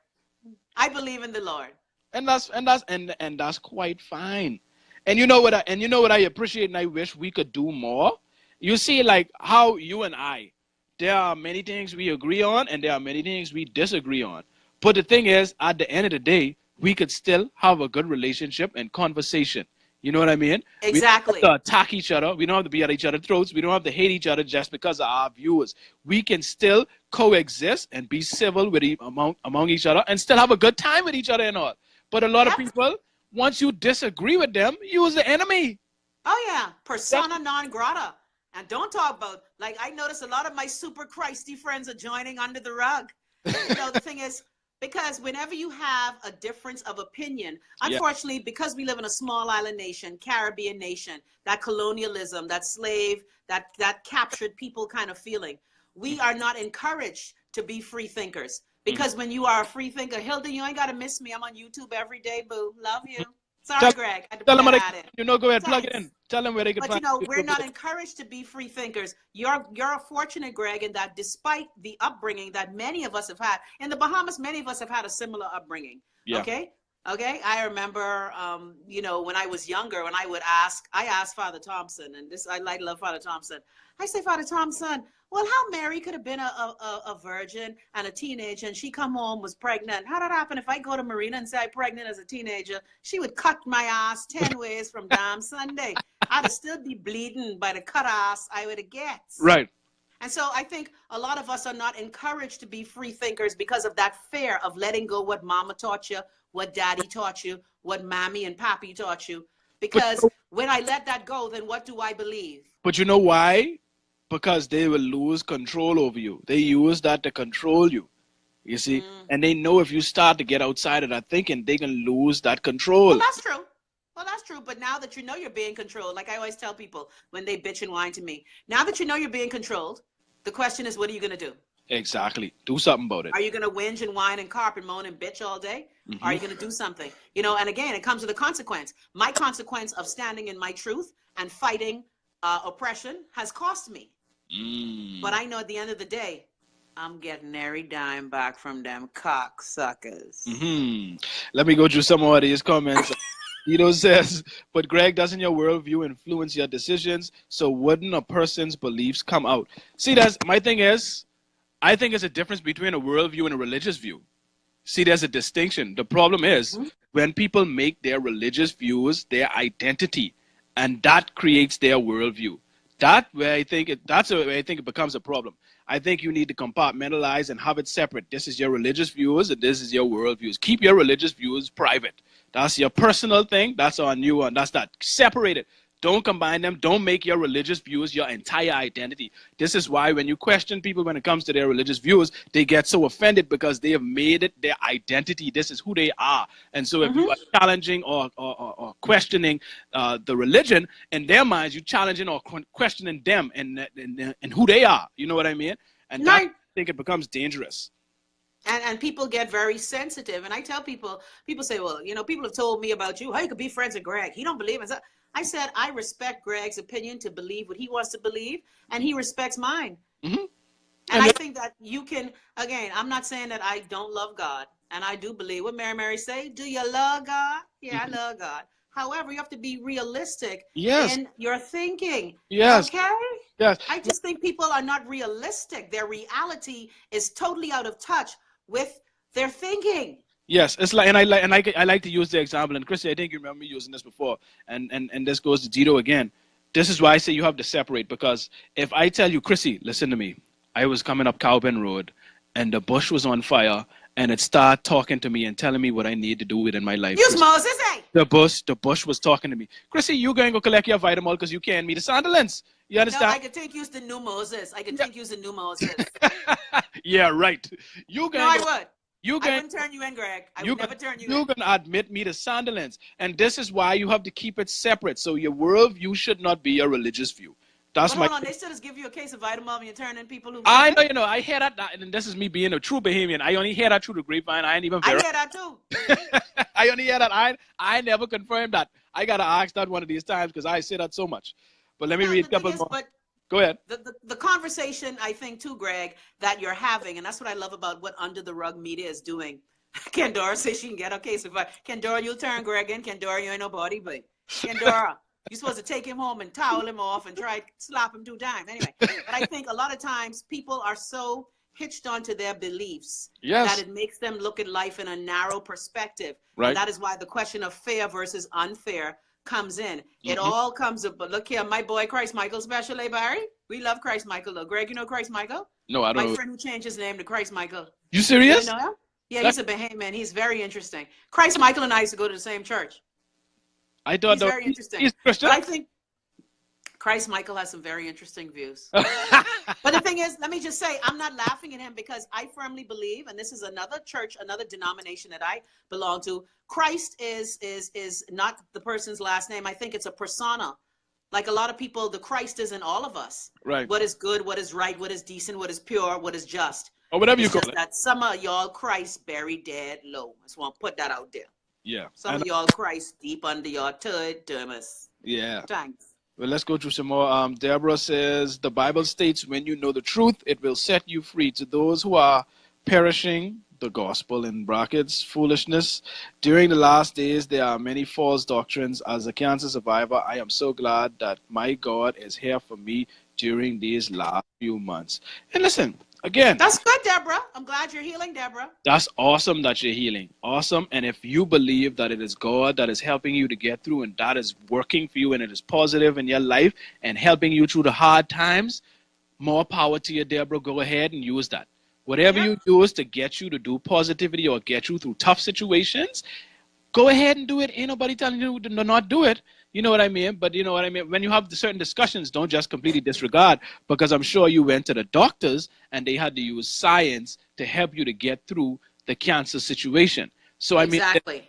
I believe in the Lord. And that's quite fine. And you know what I appreciate and I wish we could do more? You see, like how you and I, there are many things we agree on and there are many things we disagree on. But the thing is, at the end of the day, we could still have a good relationship and conversation. You know what I mean? Exactly. We don't have to attack each other. We don't have to be at each other's throats. We don't have to hate each other just because of our viewers. We can still coexist and be civil with among each other and still have a good time with each other and all. But a lot of people, once you disagree with them, use the enemy. Oh, yeah. Persona non grata. And don't talk about, like, I notice a lot of my super Christy friends are joining under the rug. You know, the thing is, because whenever you have a difference of opinion, unfortunately, because we live in a small island nation, Caribbean nation, that colonialism, that slave, that captured people kind of feeling, we are not encouraged to be free thinkers. Because when you are a free thinker, Hilda, you ain't got to miss me. I'm on YouTube every day, boo. Love you. Sorry, Greg. Tell them go ahead, plug it in. Tell them where they can find it. But we're not encouraged to be free thinkers. You're fortunate, Greg, in that despite the upbringing that many of us have had, in the Bahamas, many of us have had a similar upbringing. Yeah. Okay? I remember, when I was younger, when I asked Father Thompson, and I love Father Thompson. I say, Father Thompson, well, how Mary could have been a virgin and a teenager and she come home, was pregnant. How did that happen? If I go to Marina and say I'm pregnant as a teenager, she would cut my ass 10 ways from damn Sunday. I'd still be bleeding by the cut ass I would have get. Right. And so I think a lot of us are not encouraged to be free thinkers because of that fear of letting go what mama taught you, what daddy taught you, what mommy and pappy taught you. Because when I let that go, then what do I believe? But you know why? Because they will lose control over you. They use that to control you. You see? And they know if you start to get outside of that thinking, they can lose that control. Well, that's true. But now that you know you're being controlled, like I always tell people when they bitch and whine to me, now that you know you're being controlled, the question is, what are you going to do? Exactly. Do something about it. Are you going to whinge and whine and carp and moan and bitch all day? Are you going to do something? You know, and again, it comes with a consequence. My consequence of standing in my truth and fighting oppression has cost me. But I know at the end of the day, I'm getting every dime back from them cocksuckers. Let me go through some more of these comments. Ito says, but Greg, doesn't your worldview influence your decisions? So wouldn't a person's beliefs come out? See, that's my thing is, I think it's a difference between a worldview and a religious view. See, there's a distinction. The problem is when people make their religious views their identity, and that creates their worldview. That's where I think it becomes a problem. I think you need to compartmentalize and have it separate. This is your religious views and this is your worldviews. Keep your religious views private. That's your personal thing. That's on you, and that's that. Separate it. Don't combine them. Don't make your religious views your entire identity. This is why when you question people when it comes to their religious views, they get so offended because they have made it their identity. This is who they are. And so if you are challenging or questioning the religion, in their minds, you're challenging or questioning them and who they are. You know what I mean? And I think it becomes dangerous. And people get very sensitive. And I tell people say, well, you know, people have told me about you. How you could be friends with Greg? He don't believe in that. I said, I respect Greg's opinion to believe what he wants to believe, and he respects mine. And I think that you can, again, I'm not saying that I don't love God, and I do believe what Mary say. Do you love God? Yeah, I love God. However, you have to be realistic in your thinking. Okay? Yes. I just think people are not realistic. Their reality is totally out of touch with their thinking. Yes, it's like, and I like to use the example. And Chrissy, I think you remember me using this before. And this goes to Tito again. This is why I say you have to separate, because if I tell you, Chrissy, listen to me. I was coming up Cowben Road, and the bush was on fire, and it started talking to me and telling me what I need to do within my life. Use Moses, eh? The bush was talking to me. Chrissy, you going to go collect your vitamin because you can't meet the Sunderlands. You understand? No, I could take you to new Moses. I could take you to new Moses. Yeah, right. You going? No, I would. I can wouldn't turn you in, Greg. I would never turn you in. You can admit me to Sunderland's. And this is why you have to keep it separate. So your worldview should not be your religious view. That's hold on, they still just give you a case of vitamin and you turn in people who... I know, you know, I hear that, and this is me being a true Bahamian. I only hear that through the grapevine. I ain't even... I hear that too. I only hear that. I never confirmed that. I got to ask that one of these times because I say that so much. But let me read a couple more. Go ahead. The conversation, I think, too, Greg, that you're having, and that's what I love about what Under the Rug Media is doing. Kendora says she can get okay. So Kendora, you'll turn Greg in. Kendora, you ain't nobody, but Kendora, you're supposed to take him home and towel him off and try to slap him 2 times. Anyway, but I think a lot of times people are so hitched onto their beliefs that it makes them look at life in a narrow perspective. Right. And that is why the question of fair versus unfair comes in. It all comes up. But look here, my boy Christ Michael, special, Barry. We love Christ Michael, though. Greg, you know Christ Michael? No, I don't know. My friend who changed his name to Christ Michael. You serious? You know him? Yeah, he's a Bahamian. He's very interesting. Christ Michael and I used to go to the same church. I thought he's very interesting. He's Christian? But I think Christ Michael has some very interesting views. But the thing is, let me just say, I'm not laughing at him because I firmly believe, and this is another church, another denomination that I belong to, Christ is not the person's last name. I think it's a persona. Like a lot of people, the Christ is in all of us. Right. What is good, what is right, what is decent, what is pure, what is just. Or whatever you call it. That some of y'all Christ buried dead low. I just want to put that out there. Yeah. Some of y'all Christ deep under your Thomas. Yeah. Thanks. Well, let's go through some more. Deborah says, the Bible states, when you know the truth, it will set you free. To those who are perishing, the gospel in brackets, foolishness. During the last days, there are many false doctrines. As a cancer survivor, I am so glad that my God is here for me during these last few months. And listen, again. That's good, Deborah. I'm glad you're healing, Deborah. That's awesome that you're healing. Awesome. And if you believe that it is God that is helping you to get through and that is working for you and it is positive in your life and helping you through the hard times, more power to you, Deborah. Go ahead and use that. Whatever you use to get you to do positivity or get you through tough situations, go ahead and do it. Ain't nobody telling you to not do it. You know what I mean? But you know what I mean? When you have certain discussions, don't just completely disregard, because I'm sure you went to the doctors and they had to use science to help you to get through the cancer situation. So, I mean,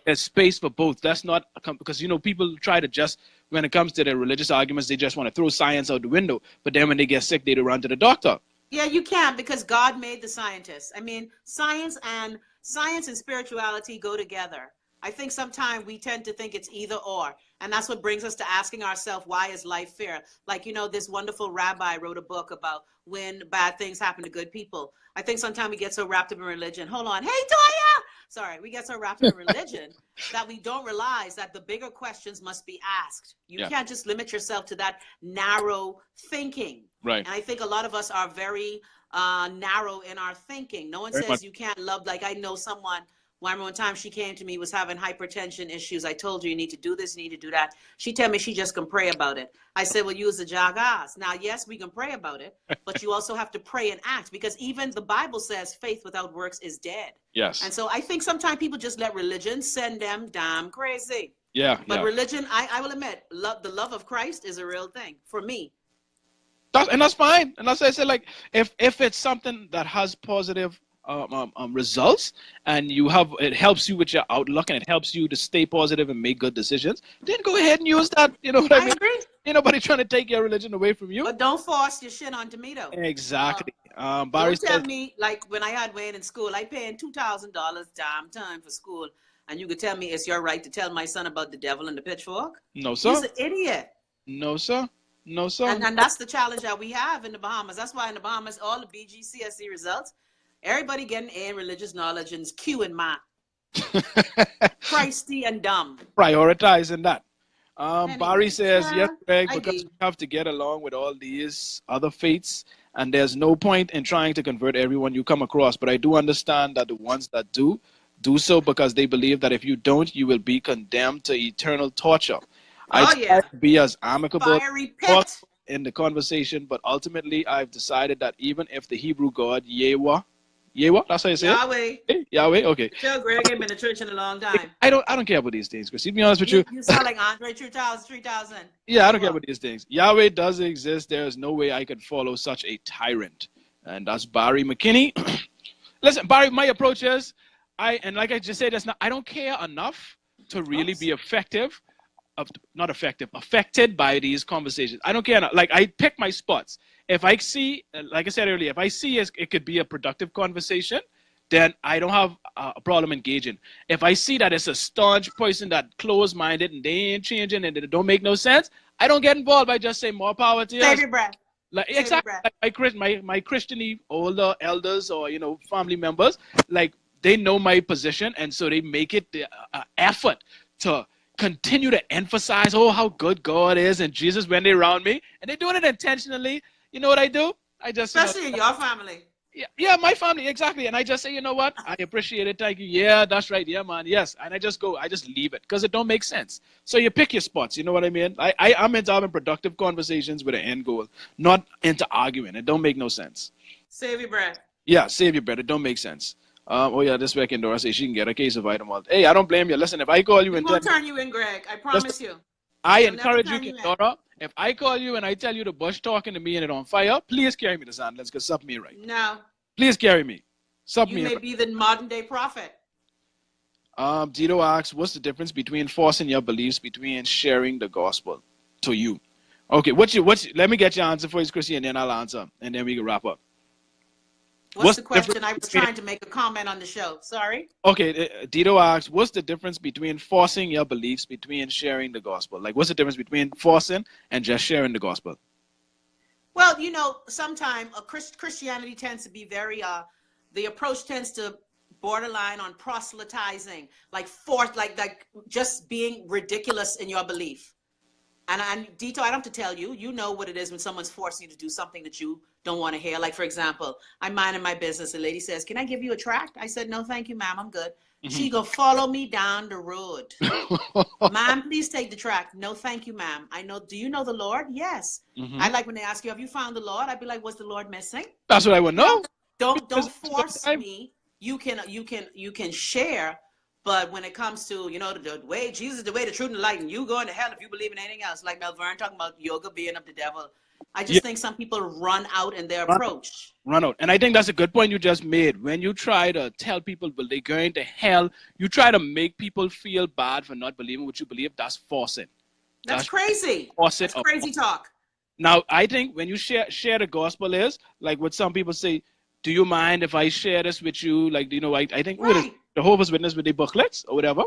there's space for both. That's not, because, you know, people try to just, when it comes to their religious arguments, they just want to throw science out the window. But then when they get sick, they run to the doctor. Yeah, you can't, because God made the scientists. I mean, science and spirituality go together. I think sometimes we tend to think it's either or. And that's what brings us to asking ourselves, why is life fair? Like, this wonderful rabbi wrote a book about when bad things happen to good people. I think sometimes we get so wrapped up in religion. Hold on. Hey, Toya! Sorry, we get so wrapped up in religion that we don't realize that the bigger questions must be asked. You can't just limit yourself to that narrow thinking. Right. And I think a lot of us are very narrow in our thinking. No one says you can't love. Like, I know someone, one time she came to me, was having hypertension issues. I told her, you need to do this, you need to do that. She told me she just can pray about it. I said, well, use the jagas. Now, yes, we can pray about it, but you also have to pray and act, because even the Bible says faith without works is dead. Yes. And so I think sometimes people just let religion send them damn crazy. Yeah. But religion, I will admit, the love of Christ is a real thing for me. And that's fine. And that's why I say, like, if it's something that has positive results, and it helps you with your outlook, and it helps you to stay positive and make good decisions, then go ahead and use that. You know what I mean? Agree. Ain't nobody trying to take your religion away from you. But don't force your shit on tomato. Exactly. Barry don't tell says, me, like when I had Wayne in school, I paying $2,000 damn time for school, and you could tell me it's your right to tell my son about the devil and the pitchfork? no, sir. He's an idiot. No, sir. No, sir. And that's the challenge that we have in the Bahamas. That's why in the Bahamas, all the BGCSE results, everybody getting A in religious knowledge and Q in math. Christy and dumb. Prioritizing that. Barry says, yes, Greg, I because do. we have to get along with all these other faiths, and there's no point in trying to convert everyone you come across. But I do understand that the ones that do so because they believe that if you don't, you will be condemned to eternal torture. I try to be as amicable in the conversation, but ultimately I've decided that even if the Hebrew God Yahweh, that's how you say it? Yahweh, okay. Tell Greg ain't been to church in a long time. I don't care about these things, Chris. To be honest with you. You sound like Andre 3000. Yeah, I don't care about these things. Yahweh does exist. There is no way I could follow such a tyrant. And that's Barry McKinney. Listen, Barry, my approach is, like I just said just now, I don't care enough to really be affected by these conversations. I don't care. Like, I pick my spots. If I see, like I said earlier, if I see it could be a productive conversation, then I don't have a problem engaging. If I see that it's a staunch person that closed-minded and they ain't changing and it don't make no sense, I don't get involved. I just say more power to you. Save your breath. Like, exactly. Like my Christian older elders or family members, like, they know my position, and so they make it the effort to continue to emphasize, how good God is and Jesus when they're around me, and they're doing it intentionally. You know what I do? I just especially in your family. Yeah, my family, exactly. And I just say, you know what? I appreciate it. Thank you. Yeah, that's right. Yeah, man. Yes. And I just leave it because it don't make sense. So you pick your spots. You know what I mean? I'm into having productive conversations with an end goal, not into arguing. It don't make no sense. Save your breath. Yeah, save your breath. It don't make sense. This weekend, Dora says she can get a case of vitamin. Hey, I don't blame you. Listen, if I call you and won't turn you in, Greg. I promise you. I encourage you, Dora. If I call you and I tell you the bush talking to me and it on fire, please carry me to San. Let's go sup me right. No. Please carry me. Sup me. You may be the modern day prophet. Tito asks, what's the difference between forcing your beliefs between sharing the gospel to you? Okay, let me get your answer for you, Chrissy, and then I'll answer, and then we can wrap up. What's the question? I was trying to make a comment on the show. Sorry. Okay, Tito asks, what's the difference between forcing your beliefs between sharing the gospel? Like, what's the difference between forcing and just sharing the gospel? Well, sometimes Christianity tends to be very, the approach tends to borderline on proselytizing, like just being ridiculous in your belief. And Dito, I don't have to tell you, you know what it is when someone's forcing you to do something that you don't want to hear. Like, for example, I'm minding my business. A lady says, can I give you a tract? I said, no, thank you, ma'am. I'm good. Mm-hmm. She go, follow me down the road. Ma'am, please take the tract. No, thank you, ma'am. I know. Do you know the Lord? Yes. Mm-hmm. I like when they ask you, have you found the Lord? I'd be like, was the Lord missing? That's what I would know. Don't force me. You can share. But when it comes to, the way, Jesus is the way, the truth, and the light, and you going to hell if you believe in anything else, like Melvern talking about yoga being of the devil. I just think some people run out in their approach. Run out. And I think that's a good point you just made. When you try to tell people, well, they're going to hell, you try to make people feel bad for not believing what you believe. That's forcing. That's crazy. That's crazy talk. Now, I think when you share the gospel is like what some people say. Do you mind if I share this with you? Like, you know, I think what is Right. Jehovah's Witness with the booklets or whatever. If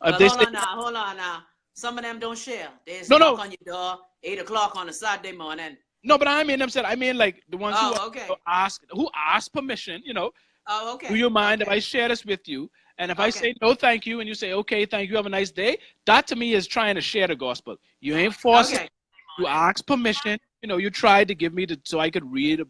Well, they say hold on now. Some of them don't share. They just no, knock no, on your door 8 o'clock on a Saturday morning. no, but I mean them said I mean like the ones Oh, okay. who ask permission. You know, Oh, do okay. you mind if Okay. I share this with you? And if I Okay. say no, thank you, and you say okay, thank you, have a nice day, that to me is trying to share the gospel. You ain't forcing. Okay. You ask permission. You know, you tried to give me so I could read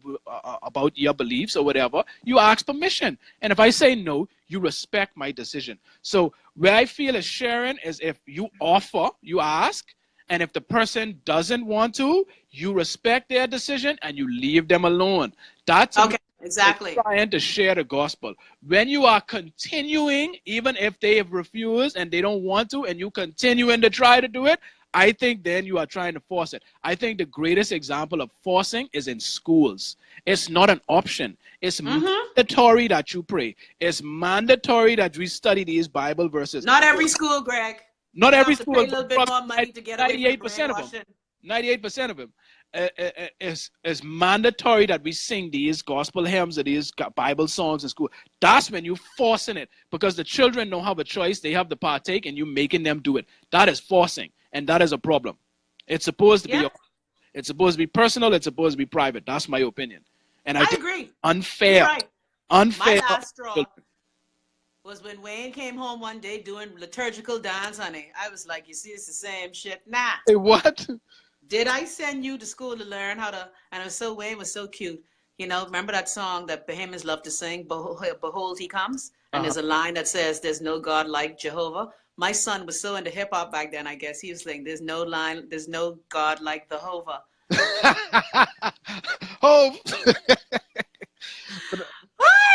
about your beliefs or whatever. You ask permission, and if I say no, you respect my decision. So where I feel is sharing is if you offer, you ask, and if the person doesn't want to, you respect their decision and you leave them alone. That's Okay. Exactly. trying to share the gospel. When you are continuing, even if they have refused and they don't want to, and you continuing to try to do it, I think then you are trying to force it. I think the greatest example of forcing is in schools. It's not an option. It's mandatory that you pray. It's mandatory that we study these Bible verses. Not every school, Greg. Not You every have to school, pay a little bit more money to get away from the 98% of them. brainwashing. 98% of them is mandatory that we sing these gospel hymns or these Bible songs in school. That's when you're forcing it because the children don't have a choice. They have to partake and you're making them do it. That is forcing, and that is a problem. It's supposed to be. It's supposed to be personal. It's supposed to be private. That's my opinion. And I think agree. Unfair. You're right. Unfair. My last straw was when Wayne came home one day doing liturgical dance, honey. I was like, you see, it's the same shit. Nah. Hey, what? Did I send you to school to learn how to? And it was so Wayne was so cute. You know, remember that song that Bahamians love to sing, Behold He Comes? And there's a line that says, there's no God like Jehovah. My son was so into hip hop back then, I guess. He was saying, there's no God like the Hova. Oh.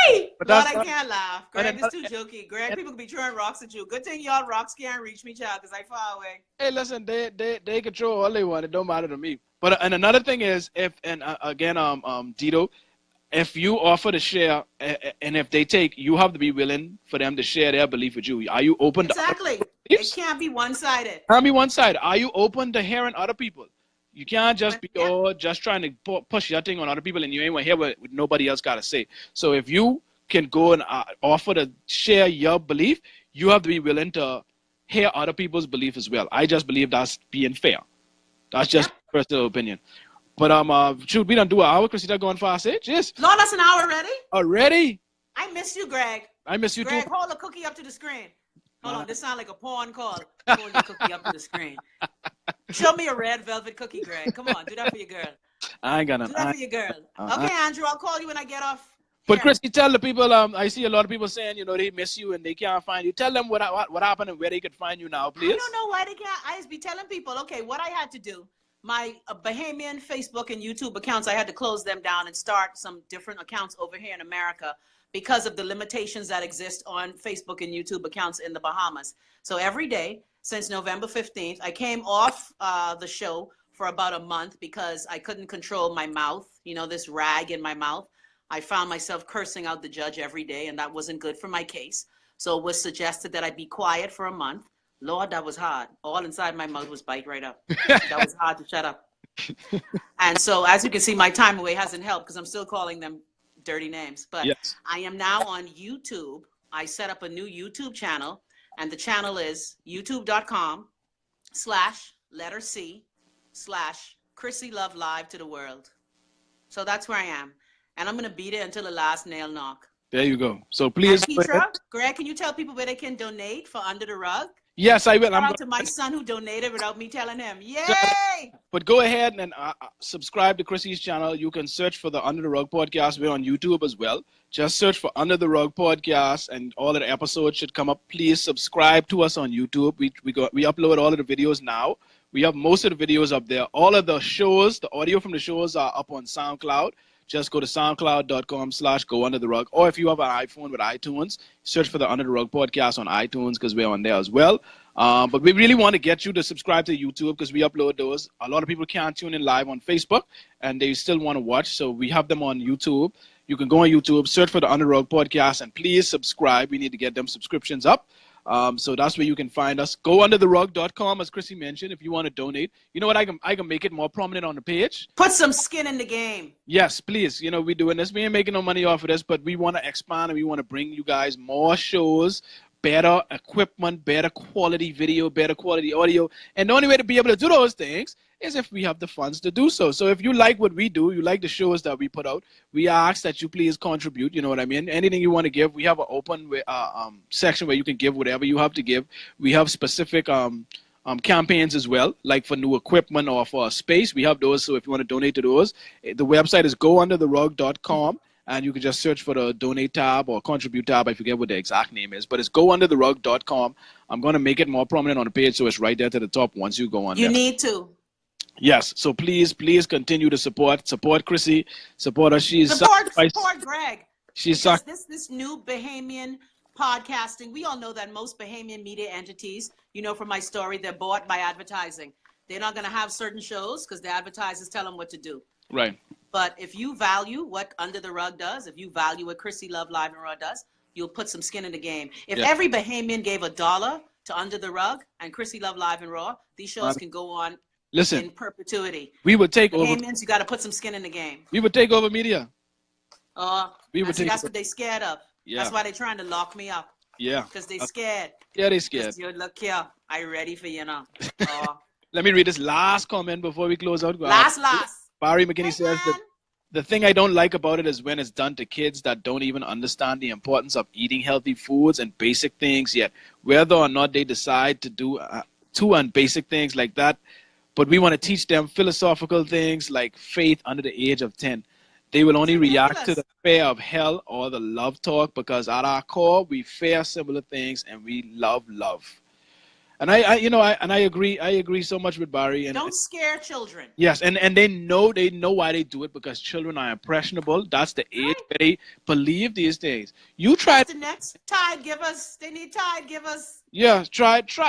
Hey! But Lord, that's I can't laugh. Greg is but- too jokey. Greg, people could be throwing rocks at you. Good thing y'all rocks can't reach me, child, because I far away. Hey, listen, they control all they want. It don't matter to me. But and another thing is, if and again, Dito, if you offer to share, and if they take, you have to be willing for them to share their belief with you. Are you open Exactly. to It can't be one-sided. Tell me one side. Are you open to hearing other people? You can't just be just trying to push your thing on other people, and you ain't want to hear what nobody else got to say. So if you can go and offer to share your belief, you have to be willing to hear other people's belief as well. I just believe that's being fair. That's just personal opinion. But shoot, we don't do an hour. Chrissy, that going fast, eh? Just Lord, that's an hour already. already. I miss you, Greg. I miss you Greg, too. hold the cookie up to the screen. Hold on, this sounds like a porn call. Hold your cookie up to the screen. Show me a red velvet cookie, Greg. Come on, do that for your girl. I ain't gonna. Do that for your girl. Okay, Andrew, I'll call you when I get off. But Chrissy, tell the people. I see a lot of people saying, you know, they miss you and they can't find you. Tell them what happened and where they could find you now, please. I don't know why they can't. I just be telling people, okay, what I had to do. My Bahamian Facebook and YouTube accounts, I had to close them down and start some different accounts over here in America because of the limitations that exist on Facebook and YouTube accounts in the Bahamas. So every day since November 15th, I came off the show for about a month because I couldn't control my mouth, you know, this rag in my mouth. I found myself cursing out the judge every day, and that wasn't good for my case. So it was suggested that I be quiet for a month. Lord, that was hard. All inside my mouth was bite right up. That was hard to shut up. And so, as you can see, my time away hasn't helped because I'm still calling them dirty names. But yes. I am now on YouTube. I set up a new YouTube channel, and the channel is youtube.com/C/Chrissy Love Live to the world. So that's where I am. And I'm going to beat it until the last nail knock. There you go. So please. Keitra, Greg, can you tell people where they can donate for Under the Rug? Yes, I will. Shout out to my son who donated without me telling him. Yay! But go ahead and subscribe to Chrissy's channel. You can search for the Under the Rug podcast. We're on YouTube as well. Just search for Under the Rug podcast, and all of the episodes should come up. Please subscribe to us on YouTube. We upload all of the videos now. We have most of the videos up there. All of the shows, the audio from the shows are up on SoundCloud. Just go to soundcloud.com/goundertherug. Or if you have an iPhone with iTunes, search for the Under the Rug podcast on iTunes because we're on there as well. But we really want to get you to subscribe to YouTube because we upload those. A lot of people can't tune in live on Facebook and they still want to watch. So we have them on YouTube. You can go on YouTube, search for the Under the Rug podcast, and please subscribe. We need to get them subscriptions up. So that's where you can find us. Go undertherug.com, as Chrissy mentioned, if you want to donate. You know what? I can make it more prominent on the page. Put some skin in the game. Yes, please. You know, we're doing this. We ain't making no money off of this, but we want to expand and we want to bring you guys more shows, better equipment, better quality video, better quality audio. And the only way to be able to do those things is if we have the funds to do so. So if you like what we do, you like the shows that we put out, we ask that you please contribute. You know what I mean? Anything you want to give, we have an open section where you can give whatever you have to give. We have specific campaigns as well, like for new equipment or for space. We have those. So if you want to donate to those, the website is goundertherug.com. And you can just search for the donate tab or contribute tab. I forget what the exact name is, but it's goundertherug.com. I'm going to make it more prominent on the page so it's right there to the top once you go on there. You need to. Yes. So please continue to support Chrissy, support her. Support Greg. She's this new Bahamian podcasting. We all know that most Bahamian media entities, you know from my story, they're bought by advertising. They're not going to have certain shows because the advertisers tell them what to do. Right. But if you value what Under the Rug does, if you value what Chrissy Love Live and Raw does, you'll put some skin in the game. If every Bahamian gave $1 to Under the Rug and Chrissy Love Live and Raw, these shows can go on in perpetuity. We would take over. Bahamians, you got to put some skin in the game. We would take over media. That's what they're scared of. Yeah. That's why they're trying to lock me up. Yeah. Because they're scared. Yeah, they're scared. You look here. I ready for you now. Let me read this last comment before we close out. Last. Barry McKinney says that the thing I don't like about it is when it's done to kids that don't even understand the importance of eating healthy foods and basic things yet, whether or not they decide to do and basic things like that. But we want to teach them philosophical things like faith under the age of 10. They will only react to the fear of hell or the love talk because at our core, we fear similar things and we love love. And I agree so much with Barry. And don't scare children. Yes, and they know why they do it because children are impressionable. That's the age where they believe these things. You try the next tide givers. They need tide givers. Yeah,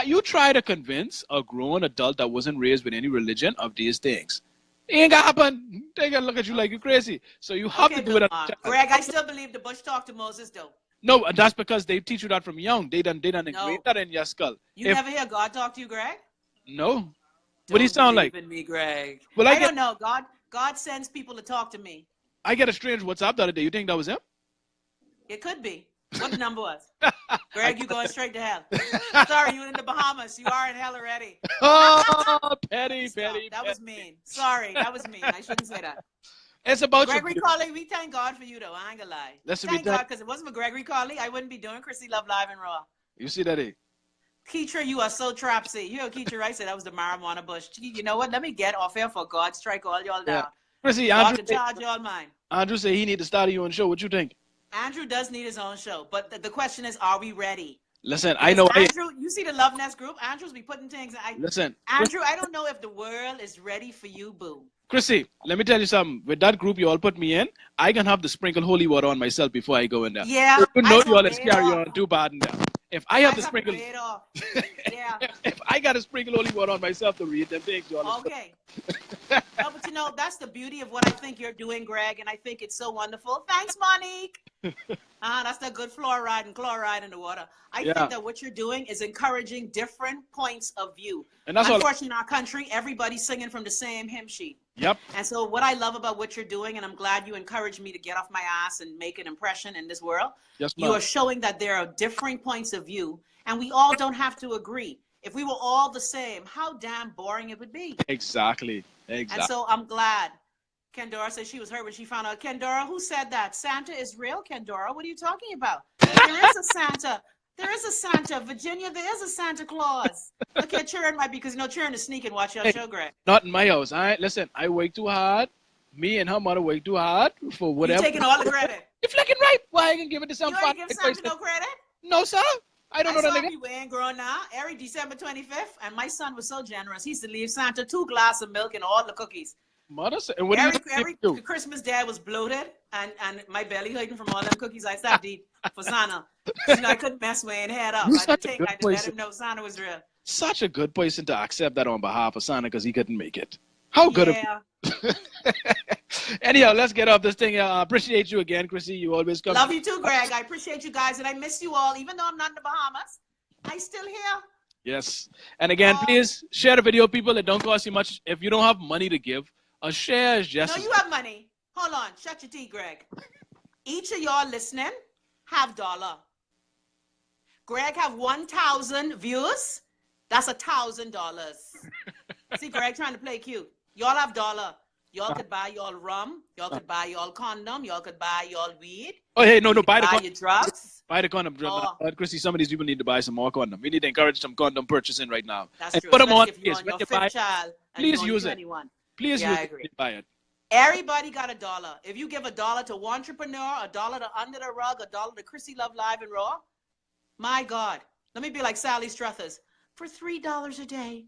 you try to convince a grown adult that wasn't raised with any religion of these things. It ain't gonna happen. They gonna look at you like you're crazy. So you have to do it. Greg, I still believe the bush talked to Moses though. No, that's because they teach you that from young. They done engrave that in your skull. You never hear God talk to you, Greg? No. What do you sound like? In me, Greg. Well, I don't know. God sends people to talk to me. I get a strange WhatsApp the other day. You think that was him? It could be. What the number was? Greg, you going straight to hell. Sorry, you in the Bahamas. You are in hell already. Oh, petty. That was mean. Sorry, that was mean. I shouldn't say that. It's about Gregory Carley. We thank God for you, though. I ain't gonna lie. Thank God, because it wasn't for Gregory Carley, I wouldn't be doing Chrissy Love Live and Raw. You see that, eh? Keitra, you are so trapsy. You know, Keitra Rice said that was the marijuana bush. You know what? Let me get off here for God. Strike all y'all down. Chrissy, God to charge y'all mine. Andrew said he need to start your own show. What you think? Andrew does need his own show, but the question is, are we ready? Listen, because I know. Andrew, you see the Love Nest group? Andrew's be putting things. Listen, Andrew, I don't know if the world is ready for you, boo. Chrissy, let me tell you something. With that group you all put me in, I can have to sprinkle holy water on myself before I go in there. Yeah. You know you all is carry on too bad in there. If I have to sprinkle, yeah. If I got to sprinkle holy water on myself to read them things, you all. Okay. No, but you know that's the beauty of what I think you're doing, Greg, and I think it's so wonderful. Thanks, Monique. That's the good fluoride and chloride in the water. I think that what you're doing is encouraging different points of view. And that's unfortunately in our country, everybody's singing from the same hymn sheet. Yep. And so what I love about what you're doing, and I'm glad you encouraged me to get off my ass and make an impression in this world. Yes, you are showing that there are differing points of view, and we all don't have to agree. If we were all the same, how damn boring it would be. Exactly. And so I'm glad. Kendora said she was hurt when she found out. Kendora, who said that? Santa is real, Kendora? What are you talking about? There is a Santa. There is a Santa. Virginia, there is a Santa Claus. Look at Churn might be, because you know Churn is sneaking. Watch your show, Greg. Not in my house. Listen, I work too hard. Me and her mother work too hard for whatever. You're taking all the credit. You're flicking right. Why I can give it to some You ain't give Santa no credit? No, sir. I don't know that nigga. We ain't growing now. Every December 25th, and my son was so generous. He used to leave Santa 2 glasses of milk and all the cookies. Mother, and what every Christmas day I was bloated and my belly hurting from all them cookies I stopped to eat for Santa. You know, I couldn't mess my head up. I had to let him know Santa was real. Such a good person to accept that on behalf of Santa because he couldn't make it. How good of you. Anyhow, let's get off this thing. I appreciate you again, Chrissy. You always come. Love you too, Greg. I appreciate you guys, and I miss you all, even though I'm not in the Bahamas. I still here. Yes. And again, please share the video, people. It don't cost you much. If you don't have money to give, a share is just. No, you have money. Hold on. Shut your teeth, Greg. Each of y'all listening have $1. Greg have 1,000 views. That's $1,000. See, Greg trying to play cute. Y'all have $1. Y'all could buy y'all rum. Y'all could buy y'all condom. Y'all could buy y'all weed. Oh, hey, no, buy the condom. Your drugs. Buy the condom. Chrissy, some of these people need to buy some more condom. We need to encourage some condom purchasing right now. That's true. Put them on. If you're on your fifth child, please use it. Please use it. Buy it. Everybody got $1. If you give $1 to one entrepreneur, $1 to Under the Rug, $1 to Chrissy Love Live and Raw, my God, let me be like Sally Struthers. For $3 a day,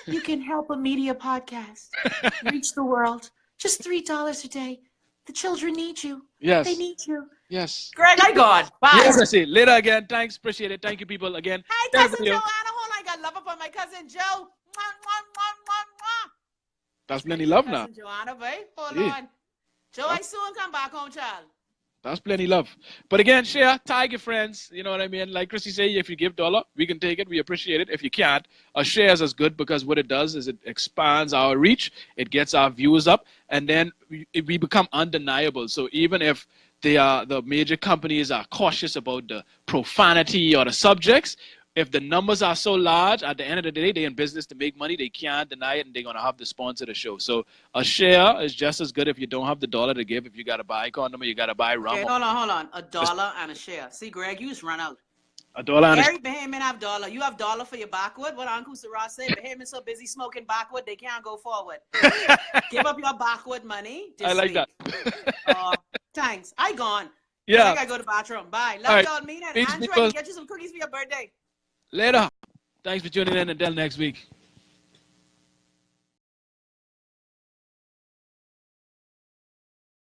you can help a media podcast reach the world. Just $3 a day. The children need you. Yes. They need you. Yes. Greg, I gone. Bye. Yes, I see. Later again. Thanks. Appreciate it. Thank you, people. Again. Hi, cousin Joanna. Hold on. I got love up on my cousin Joe. Mwah, mwah, mwah, mwah, mwah. That's plenty love now. Cousin Joanna, babe. Hold on. Joe, I soon come back home, child. That's plenty love. But again, share, tag your friends. You know what I mean? Like Chrissy say, if you give $1, we can take it. We appreciate it. If you can't, a share is as good because what it does is it expands our reach. It gets our views up. And then we become undeniable. So even if the major companies are cautious about the profanity or the subjects, if the numbers are so large, at the end of the day, they're in business to make money. They can't deny it, and they're going to have to sponsor the show. So a share is just as good if you don't have the $1 to give. If you got to buy a condom or you got to buy rum. Okay, hold on. $1 and a share. See, Greg, you just run out. $1 and Every Bahamian have $1. You have $1 for your backward. What Uncle Sarah said, Bahamians so busy smoking backward, they can't go forward. Give up your backward money. I like week. that. Thanks. I gone. Yeah. I got to go to the bathroom. Bye. Love y'all. Meet and Andrew, I can get you some cookies for your birthday. Later. Thanks for tuning in. Until next week.